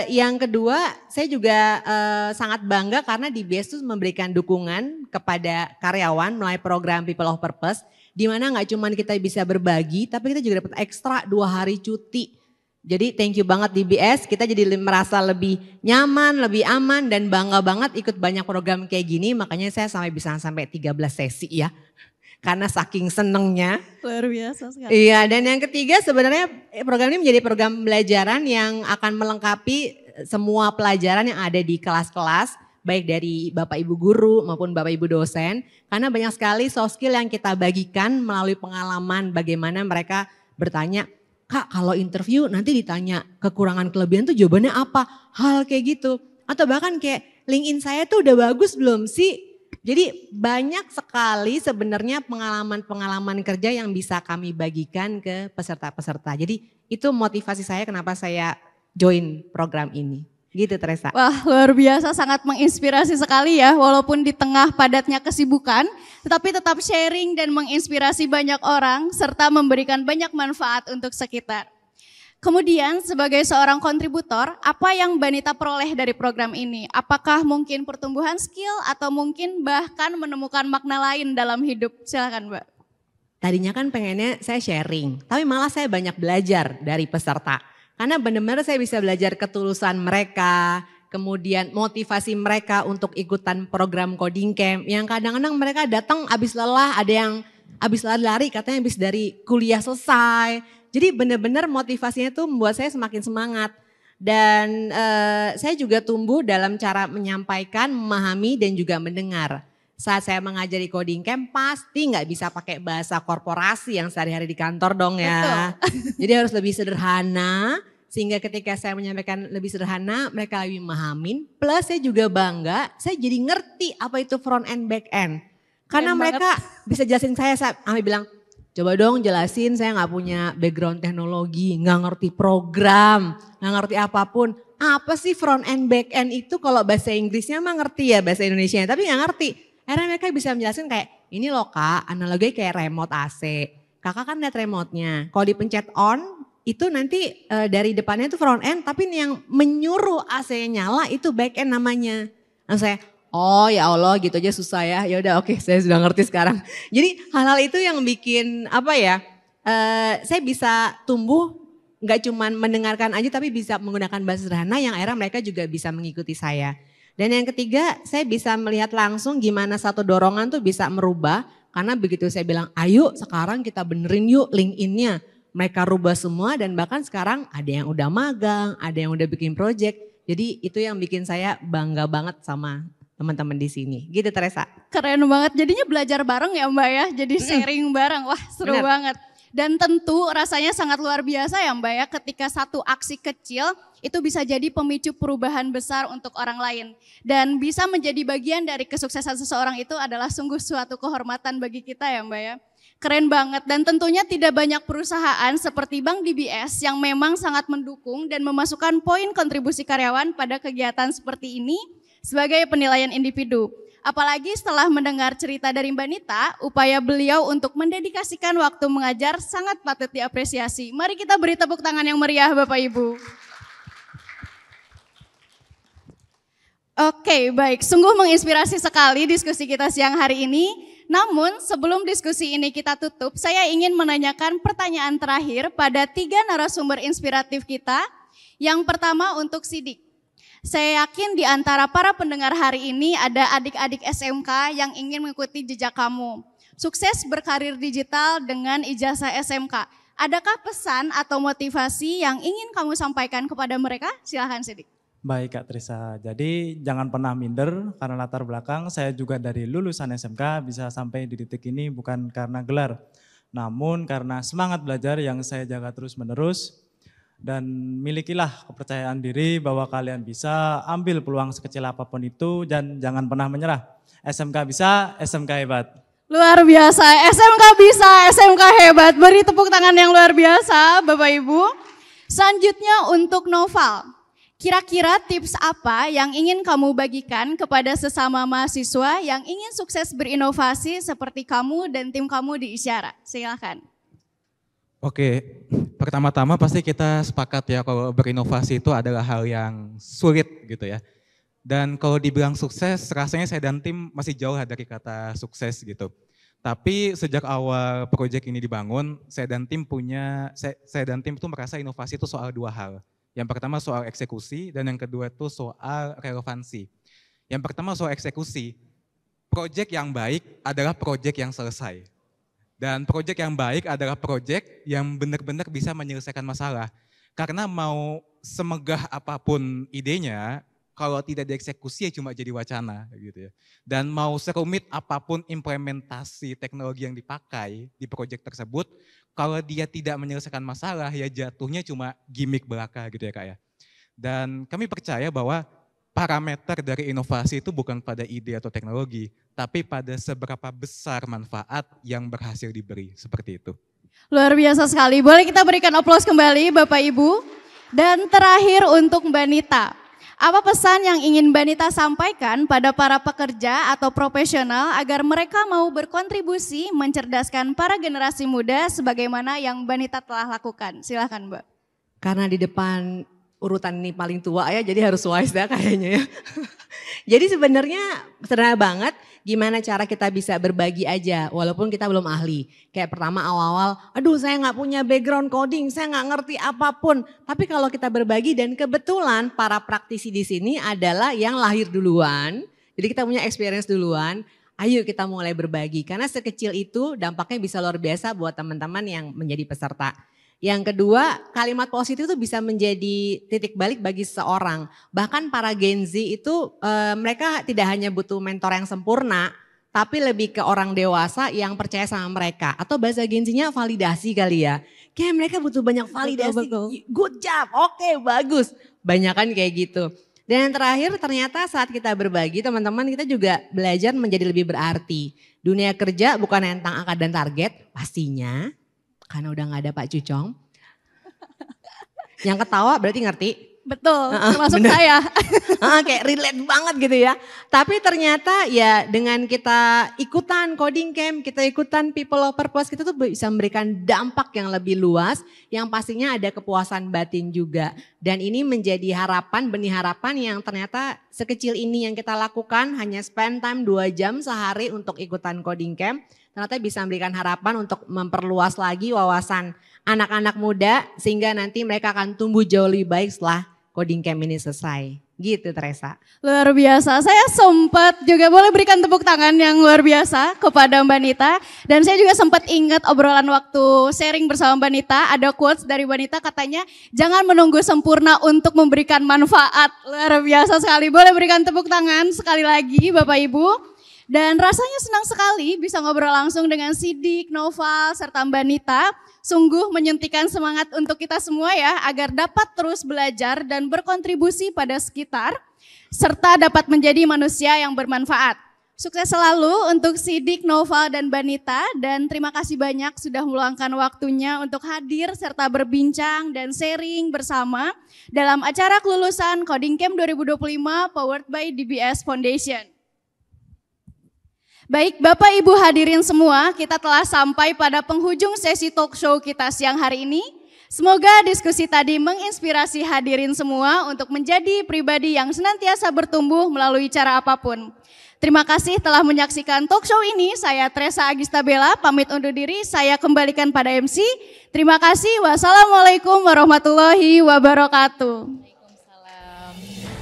yang kedua saya juga sangat bangga karena DBS itu memberikan dukungan kepada karyawan melalui program People of Purpose. Di mana gak cuma kita bisa berbagi tapi kita juga dapat ekstra 2 hari cuti. Jadi thank you banget DBS, kita jadi merasa lebih nyaman, lebih aman dan bangga banget ikut banyak program kayak gini. Makanya saya bisa sampai 13 sesi ya. Karena saking senengnya. Luar biasa sekali. Iya, dan yang ketiga sebenarnya program ini menjadi program pembelajaran yang akan melengkapi semua pelajaran yang ada di kelas-kelas. Baik dari Bapak Ibu Guru maupun Bapak Ibu dosen. Karena banyak sekali soft skill yang kita bagikan melalui pengalaman bagaimana mereka bertanya, Kak kalau interview nanti ditanya kekurangan kelebihan tuh jawabannya apa? Hal kayak gitu. Atau bahkan kayak LinkedIn saya tuh udah bagus belum sih? Jadi banyak sekali sebenarnya pengalaman-pengalaman kerja yang bisa kami bagikan ke peserta-peserta. Jadi itu motivasi saya kenapa saya join program ini. Gitu Teresa. Wah luar biasa, sangat menginspirasi sekali ya. Walaupun di tengah padatnya kesibukan, tetapi tetap sharing dan menginspirasi banyak orang serta memberikan banyak manfaat untuk sekitar. Kemudian sebagai seorang kontributor, apa yang Mbak Nita peroleh dari program ini? Apakah mungkin pertumbuhan skill atau mungkin bahkan menemukan makna lain dalam hidup? Silakan Mbak. Tadinya kan pengennya saya sharing, tapi malah saya banyak belajar dari peserta. Karena benar-benar saya bisa belajar ketulusan mereka, kemudian motivasi mereka untuk ikutan program coding camp. Yang kadang-kadang mereka datang habis lelah, ada yang habis lari katanya habis dari kuliah selesai. Jadi benar-benar motivasinya itu membuat saya semakin semangat. Dan saya juga tumbuh dalam cara menyampaikan, memahami dan juga mendengar. Saat saya mengajari coding camp pasti nggak bisa pakai bahasa korporasi yang sehari-hari di kantor dong ya. Jadi harus lebih sederhana. Sehingga ketika saya menyampaikan lebih sederhana mereka lebih memahamin. Plus saya juga bangga, saya jadi ngerti apa itu front end back end. Karena mereka bisa jelasin saya bilang, coba dong jelasin, saya nggak punya background teknologi, nggak ngerti program, nggak ngerti apapun. Apa sih front end back end itu? Kalau bahasa Inggrisnya mah ngerti ya bahasa Indonesia, tapi nggak ngerti. Akhirnya mereka bisa menjelaskan kayak, ini loh Kak, analoginya kayak remote AC. Kakak kan lihat remote-nya, kalau dipencet on, itu nanti dari depannya itu front end, tapi yang menyuruh AC nyala itu back end namanya. Nah saya, oh ya Allah gitu aja susah ya. Ya udah oke, saya sudah ngerti sekarang. Jadi hal-hal itu yang bikin saya bisa tumbuh nggak cuma mendengarkan aja tapi bisa menggunakan bahasa sederhana yang akhirnya mereka juga bisa mengikuti saya. Dan yang ketiga saya bisa melihat langsung gimana satu dorongan tuh bisa merubah. Karena begitu saya bilang ayo sekarang kita benerin yuk LinkedIn-nya. Mereka rubah semua dan bahkan sekarang ada yang udah magang, ada yang udah bikin project. Jadi itu yang bikin saya bangga banget sama teman-teman di sini. Gitu Teresa. Keren banget, jadinya belajar bareng ya Mbak ya, jadi sharing bareng. Wah seru banget. Dan tentu rasanya sangat luar biasa ya Mbak ya, ketika satu aksi kecil itu bisa jadi pemicu perubahan besar untuk orang lain. Dan bisa menjadi bagian dari kesuksesan seseorang itu adalah sungguh suatu kehormatan bagi kita ya Mbak ya. Keren banget dan tentunya tidak banyak perusahaan seperti Bank DBS yang memang sangat mendukung dan memasukkan poin kontribusi karyawan pada kegiatan seperti ini sebagai penilaian individu. Apalagi setelah mendengar cerita dari Mbak Nita, upaya beliau untuk mendedikasikan waktu mengajar sangat patut diapresiasi. Mari kita beri tepuk tangan yang meriah Bapak Ibu. Oke, baik. Sungguh menginspirasi sekali diskusi kita siang hari ini. Namun sebelum diskusi ini kita tutup, saya ingin menanyakan pertanyaan terakhir pada 3 narasumber inspiratif kita. Yang pertama untuk Sidik. Saya yakin di antara para pendengar hari ini ada adik-adik SMK yang ingin mengikuti jejak kamu. Sukses berkarir digital dengan ijazah SMK. Adakah pesan atau motivasi yang ingin kamu sampaikan kepada mereka? Silahkan Sidik. Baik Kak Trisa, jadi jangan pernah minder karena latar belakang saya juga dari lulusan SMK bisa sampai di titik ini bukan karena gelar. Namun karena semangat belajar yang saya jaga terus menerus. Dan milikilah kepercayaan diri bahwa kalian bisa ambil peluang sekecil apapun itu dan jangan pernah menyerah. SMK bisa, SMK hebat. Luar biasa, SMK bisa, SMK hebat. Beri tepuk tangan yang luar biasa Bapak Ibu. Selanjutnya untuk Noval. Kira-kira tips apa yang ingin kamu bagikan kepada sesama mahasiswa yang ingin sukses berinovasi seperti kamu dan tim kamu di Isyara? Silakan. Oke, pertama-tama pasti kita sepakat ya kalau berinovasi itu adalah hal yang sulit gitu ya. Dan kalau dibilang sukses, rasanya saya dan tim masih jauh dari kata sukses gitu. Tapi sejak awal proyek ini dibangun, saya dan tim itu merasa inovasi itu soal dua hal. Yang pertama soal eksekusi dan yang kedua itu soal relevansi. Yang pertama soal eksekusi, proyek yang baik adalah proyek yang selesai. Dan proyek yang baik adalah proyek yang benar-benar bisa menyelesaikan masalah. Karena mau semegah apapun idenya, kalau tidak dieksekusi ya cuma jadi wacana gitu ya. Dan mau serumit apapun implementasi teknologi yang dipakai di proyek tersebut, kalau dia tidak menyelesaikan masalah ya jatuhnya cuma gimmick belaka gitu ya Kak ya. Dan kami percaya bahwa parameter dari inovasi itu bukan pada ide atau teknologi, tapi pada seberapa besar manfaat yang berhasil diberi, seperti itu. Luar biasa sekali, boleh kita berikan aplaus kembali Bapak Ibu. Dan terakhir untuk Mbak Nita, apa pesan yang ingin Mbak Nita sampaikan pada para pekerja atau profesional agar mereka mau berkontribusi mencerdaskan para generasi muda sebagaimana yang Mbak Nita telah lakukan? Silahkan Mbak. Karena di depan urutan ini paling tua ya, jadi harus wise ya kayaknya ya. Jadi sebenarnya sederhana banget gimana cara kita bisa berbagi aja walaupun kita belum ahli. Kayak pertama awal-awal, aduh saya nggak punya background coding, saya nggak ngerti apapun. Tapi kalau kita berbagi dan kebetulan para praktisi di sini adalah yang lahir duluan, jadi kita punya experience duluan, ayo kita mulai berbagi. Karena sekecil itu dampaknya bisa luar biasa buat teman-teman yang menjadi peserta. Yang kedua, kalimat positif itu bisa menjadi titik balik bagi seseorang. Bahkan para Gen Z itu mereka tidak hanya butuh mentor yang sempurna, tapi lebih ke orang dewasa yang percaya sama mereka. Atau bahasa Gen Z-nya validasi kali ya. Kayak mereka butuh banyak validasi, betul. Good job, oke, bagus. Banyakan kayak gitu. Dan yang terakhir ternyata saat kita berbagi teman-teman kita juga belajar menjadi lebih berarti. Dunia kerja bukan tentang angka dan target pastinya. Karena udah gak ada Pak Cucong. Yang ketawa berarti ngerti. Betul, termasuk bener. Saya. Kayak relate banget gitu ya. Tapi ternyata ya dengan kita ikutan coding camp, kita ikutan people of purpose, kita tuh bisa memberikan dampak yang lebih luas. Yang pastinya ada kepuasan batin juga. Dan ini menjadi harapan, benih harapan yang ternyata sekecil ini yang kita lakukan hanya spend time 2 jam sehari untuk ikutan coding camp. Ternyata bisa memberikan harapan untuk memperluas lagi wawasan anak-anak muda sehingga nanti mereka akan tumbuh jauh lebih baik setelah coding camp ini selesai. Gitu Teresa. Luar biasa, saya sempat juga boleh berikan tepuk tangan yang luar biasa kepada Mbak Nita. Dan saya juga sempat ingat obrolan waktu sharing bersama Mbak Nita, ada quotes dari Mbak Nita katanya jangan menunggu sempurna untuk memberikan manfaat. Luar biasa sekali, boleh berikan tepuk tangan sekali lagi Bapak Ibu. Dan rasanya senang sekali bisa ngobrol langsung dengan Sidik, Noval, serta Mbak Nita. Sungguh menyuntikkan semangat untuk kita semua ya, agar dapat terus belajar dan berkontribusi pada sekitar, serta dapat menjadi manusia yang bermanfaat. Sukses selalu untuk Sidik, Noval, dan Mbak Nita, dan terima kasih banyak sudah meluangkan waktunya untuk hadir serta berbincang dan sharing bersama dalam acara kelulusan Coding Camp 2025 powered by DBS Foundation. Baik Bapak Ibu hadirin semua, kita telah sampai pada penghujung sesi talk show kita siang hari ini. Semoga diskusi tadi menginspirasi hadirin semua untuk menjadi pribadi yang senantiasa bertumbuh melalui cara apapun. Terima kasih telah menyaksikan talk show ini. Saya Teresa Agistabella, pamit undur diri, saya kembalikan pada MC. Terima kasih, wassalamualaikum warahmatullahi wabarakatuh. Waalaikumsalam.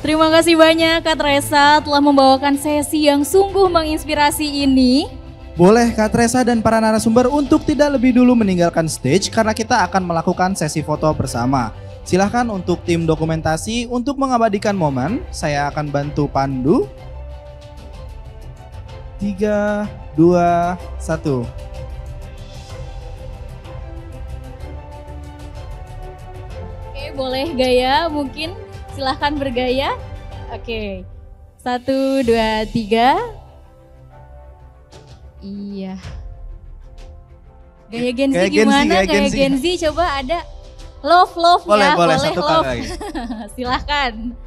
Terima kasih banyak Kak Tresa telah membawakan sesi yang sungguh menginspirasi ini. Boleh Kak Tresa dan para narasumber untuk tidak lebih dulu meninggalkan stage karena kita akan melakukan sesi foto bersama. Silahkan untuk tim dokumentasi untuk mengabadikan momen, saya akan bantu pandu. 3, 2, 1. Oke, boleh gaya mungkin, silahkan bergaya. Oke, 1, 2, 3. Iya. Gaya Gen Z gimana? Gaya Gen Z coba ada. Love boleh, ya, boleh love. kali. Silahkan.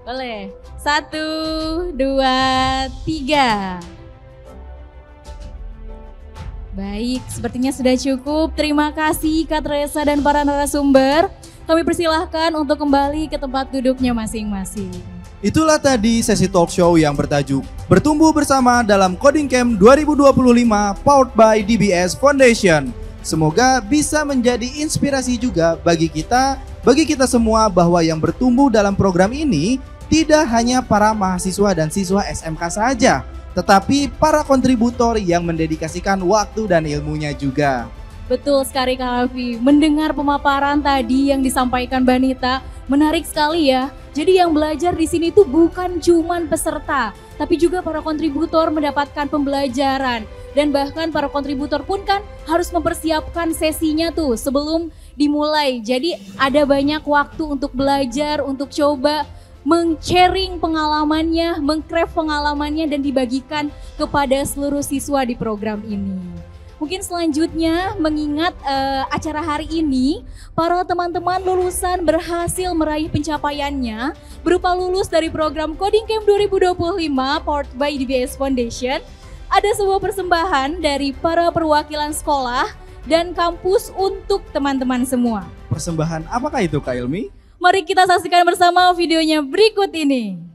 Boleh. 1, 2, 3. Baik, sepertinya sudah cukup. Terima kasih Kak Tresa dan para narasumber. Kami persilahkan untuk kembali ke tempat duduknya masing-masing. Itulah tadi sesi talk show yang bertajuk Bertumbuh Bersama dalam Coding Camp 2025 powered by DBS Foundation. Semoga bisa menjadi inspirasi juga bagi kita semua bahwa yang bertumbuh dalam program ini tidak hanya para mahasiswa dan siswa SMK saja, tetapi para kontributor yang mendedikasikan waktu dan ilmunya juga. Betul sekali Kak Alfi, mendengar pemaparan tadi yang disampaikan Mbak Nita, menarik sekali ya. Jadi yang belajar di sini tuh bukan cuman peserta, tapi juga para kontributor mendapatkan pembelajaran. Dan bahkan para kontributor pun kan harus mempersiapkan sesinya tuh sebelum dimulai. Jadi ada banyak waktu untuk belajar, untuk coba men-sharing pengalamannya, meng-craft pengalamannya dan dibagikan kepada seluruh siswa di program ini. Mungkin selanjutnya mengingat acara hari ini, para teman-teman lulusan berhasil meraih pencapaiannya berupa lulus dari program Coding Camp 2025 powered by DBS Foundation. Ada sebuah persembahan dari para perwakilan sekolah dan kampus untuk teman-teman semua. Persembahan apakah itu Kak Ilmi? Mari kita saksikan bersama videonya berikut ini.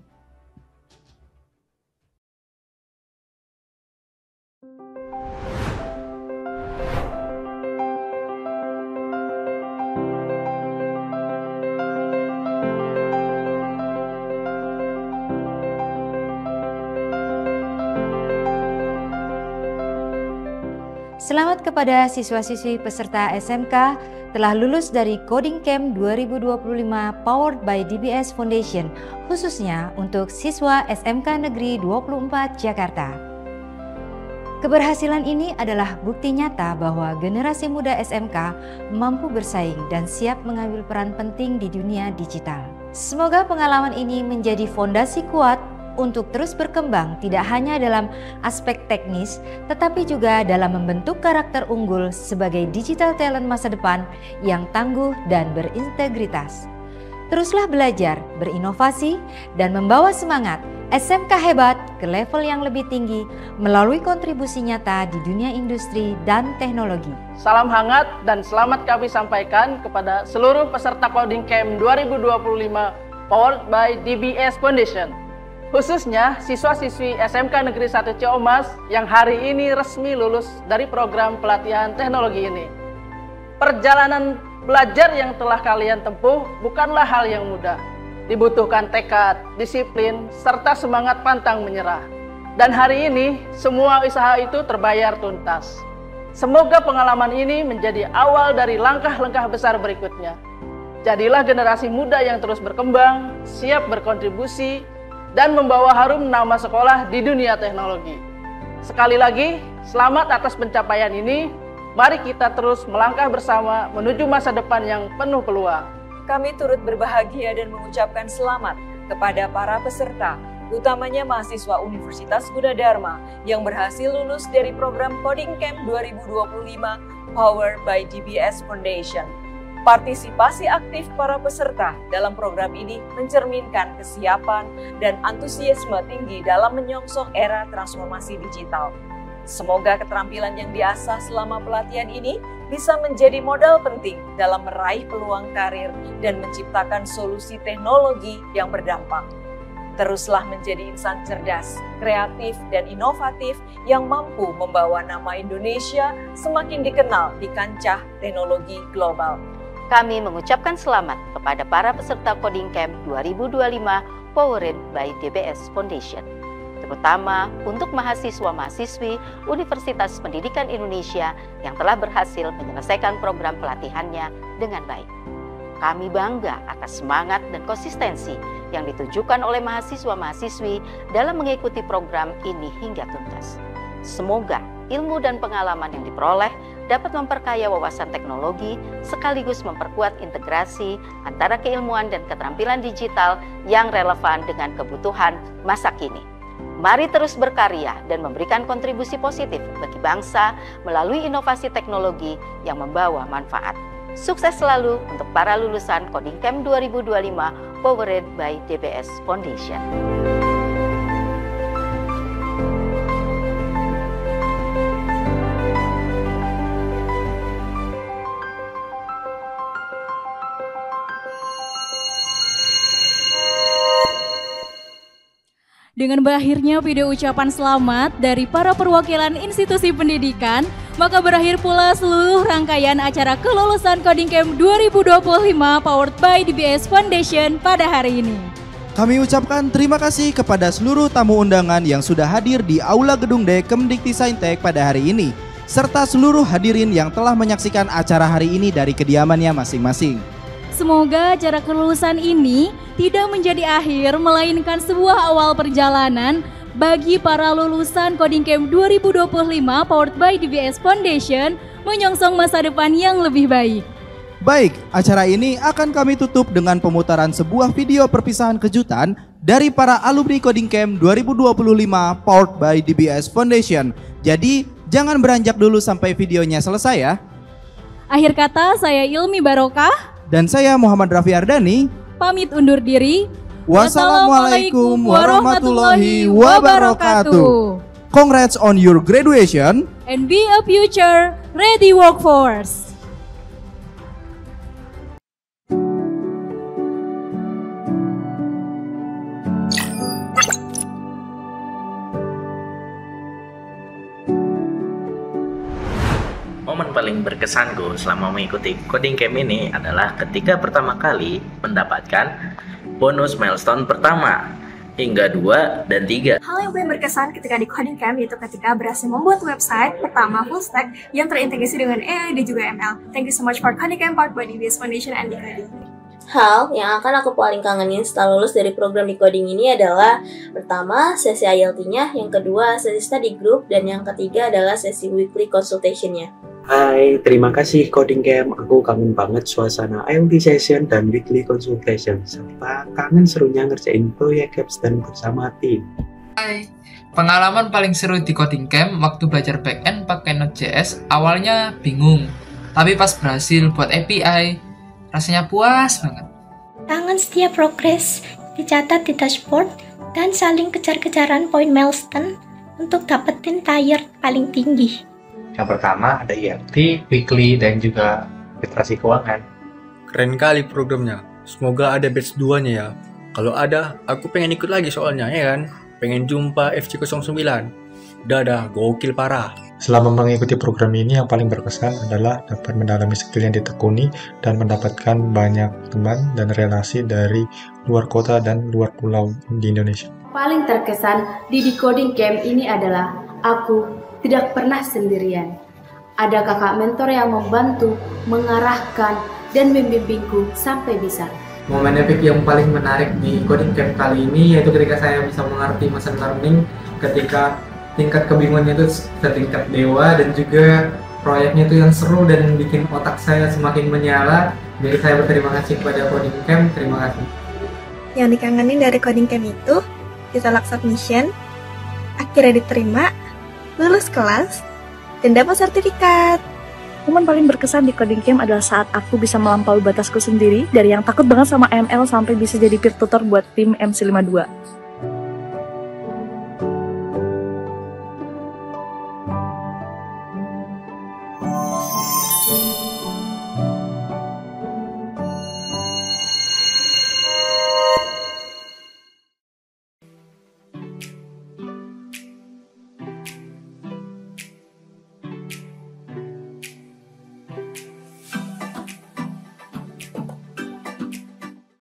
Selamat kepada siswa-siswi peserta SMK telah lulus dari Coding Camp 2025 powered by DBS Foundation, khususnya untuk siswa SMK Negeri 24 Jakarta. Keberhasilan ini adalah bukti nyata bahwa generasi muda SMK mampu bersaing dan siap mengambil peran penting di dunia digital. Semoga pengalaman ini menjadi fondasi kuat untuk terus berkembang tidak hanya dalam aspek teknis, tetapi juga dalam membentuk karakter unggul sebagai digital talent masa depan yang tangguh dan berintegritas. Teruslah belajar, berinovasi, dan membawa semangat SMK hebat ke level yang lebih tinggi melalui kontribusi nyata di dunia industri dan teknologi. Salam hangat dan selamat kami sampaikan kepada seluruh peserta Coding Camp 2025 powered by DBS Foundation. Khususnya siswa-siswi SMK Negeri 1 Ciamas yang hari ini resmi lulus dari program pelatihan teknologi ini. Perjalanan belajar yang telah kalian tempuh bukanlah hal yang mudah. Dibutuhkan tekad, disiplin, serta semangat pantang menyerah. Dan hari ini semua usaha itu terbayar tuntas. Semoga pengalaman ini menjadi awal dari langkah-langkah besar berikutnya. Jadilah generasi muda yang terus berkembang, siap berkontribusi, dan membawa harum nama sekolah di dunia teknologi. Sekali lagi, selamat atas pencapaian ini. Mari kita terus melangkah bersama menuju masa depan yang penuh peluang. Kami turut berbahagia dan mengucapkan selamat kepada para peserta, utamanya mahasiswa Universitas Gunadarma yang berhasil lulus dari program Coding Camp 2025 Powered by DBS Foundation. Partisipasi aktif para peserta dalam program ini mencerminkan kesiapan dan antusiasme tinggi dalam menyongsong era transformasi digital. Semoga keterampilan yang diasah selama pelatihan ini bisa menjadi modal penting dalam meraih peluang karir dan menciptakan solusi teknologi yang berdampak. Teruslah menjadi insan cerdas, kreatif, dan inovatif yang mampu membawa nama Indonesia semakin dikenal di kancah teknologi global. Kami mengucapkan selamat kepada para peserta Coding Camp 2025 powered by DBS Foundation, terutama untuk mahasiswa-mahasiswi Universitas Pendidikan Indonesia yang telah berhasil menyelesaikan program pelatihannya dengan baik. Kami bangga atas semangat dan konsistensi yang ditujukan oleh mahasiswa-mahasiswi dalam mengikuti program ini hingga tuntas. Semoga ilmu dan pengalaman yang diperoleh dapat memperkaya wawasan teknologi sekaligus memperkuat integrasi antara keilmuan dan keterampilan digital yang relevan dengan kebutuhan masa kini. Mari terus berkarya dan memberikan kontribusi positif bagi bangsa melalui inovasi teknologi yang membawa manfaat. Sukses selalu untuk para lulusan Coding Camp 2025 powered by DBS Foundation. Dengan berakhirnya video ucapan selamat dari para perwakilan institusi pendidikan, maka berakhir pula seluruh rangkaian acara kelulusan Coding Camp 2025 powered by DBS Foundation pada hari ini. Kami ucapkan terima kasih kepada seluruh tamu undangan yang sudah hadir di Aula Gedung D Kemdikti-Saintek pada hari ini, serta seluruh hadirin yang telah menyaksikan acara hari ini dari kediamannya masing-masing. Semoga acara kelulusan ini tidak menjadi akhir, melainkan sebuah awal perjalanan bagi para lulusan Coding Camp 2025 powered by DBS Foundation menyongsong masa depan yang lebih baik. Baik, acara ini akan kami tutup dengan pemutaran sebuah video perpisahan kejutan dari para alumni Coding Camp 2025 powered by DBS Foundation. Jadi, jangan beranjak dulu sampai videonya selesai ya. Akhir kata, saya Ilmi Barokah. Dan saya Muhammad Raffi Ardani. Pamit undur diri. Wassalamualaikum warahmatullahi wabarakatuh. Congrats on your graduation. And be a future ready workforce. Momen paling berkesanku selama mengikuti Coding Camp ini adalah ketika pertama kali mendapatkan bonus milestone pertama hingga 2 dan 3. Hal yang paling berkesan ketika di Coding Camp yaitu ketika berhasil membuat website pertama full stack yang terintegrasi dengan AI dan juga ML. Thank you so much for Coding Camp powered by DBS Foundation and Decoding. Hal yang akan aku paling kangenin setelah lulus dari program Decoding ini adalah pertama sesi IELTS-nya, yang kedua sesi study group, dan yang ketiga adalah sesi weekly consultation-nya. Hai, terima kasih Coding Camp. Aku kangen banget suasana IELTS session dan weekly consultation, serta kangen serunya ngerjain proyek capstone bersama tim. Hai, pengalaman paling seru di Coding Camp waktu belajar backend pakai Node.js awalnya bingung, tapi pas berhasil buat API, rasanya puas banget. Tangan setiap progres dicatat di dashboard dan saling kejar-kejaran poin milestone untuk dapetin tier paling tinggi. Yang pertama ada IELTS, weekly, dan juga literasi keuangan. Keren kali programnya. Semoga ada batch 2-nya ya. Kalau ada, aku pengen ikut lagi soalnya, ya kan? Pengen jumpa FC09. Udah, gokil parah. Selama mengikuti program ini yang paling berkesan adalah dapat mendalami skill yang ditekuni dan mendapatkan banyak teman dan relasi dari luar kota dan luar pulau di Indonesia. Paling terkesan di Decoding Camp ini adalah aku tidak pernah sendirian. Ada kakak mentor yang membantu, mengarahkan, dan membimbingku sampai bisa. Momen epic yang paling menarik di Coding Camp kali ini yaitu ketika saya bisa mengerti machine learning, ketika tingkat kebingungannya itu setingkat dewa, dan juga proyeknya itu yang seru dan bikin otak saya semakin menyala. Jadi saya berterima kasih kepada Coding Camp, terima kasih. Yang dikangenin dari Coding Camp itu, ditolak submission, akhirnya diterima, lulus kelas, dan dapat sertifikat. Momen paling berkesan di Coding Camp adalah saat aku bisa melampaui batasku sendiri dari yang takut banget sama ML sampai bisa jadi peer tutor buat tim MC52.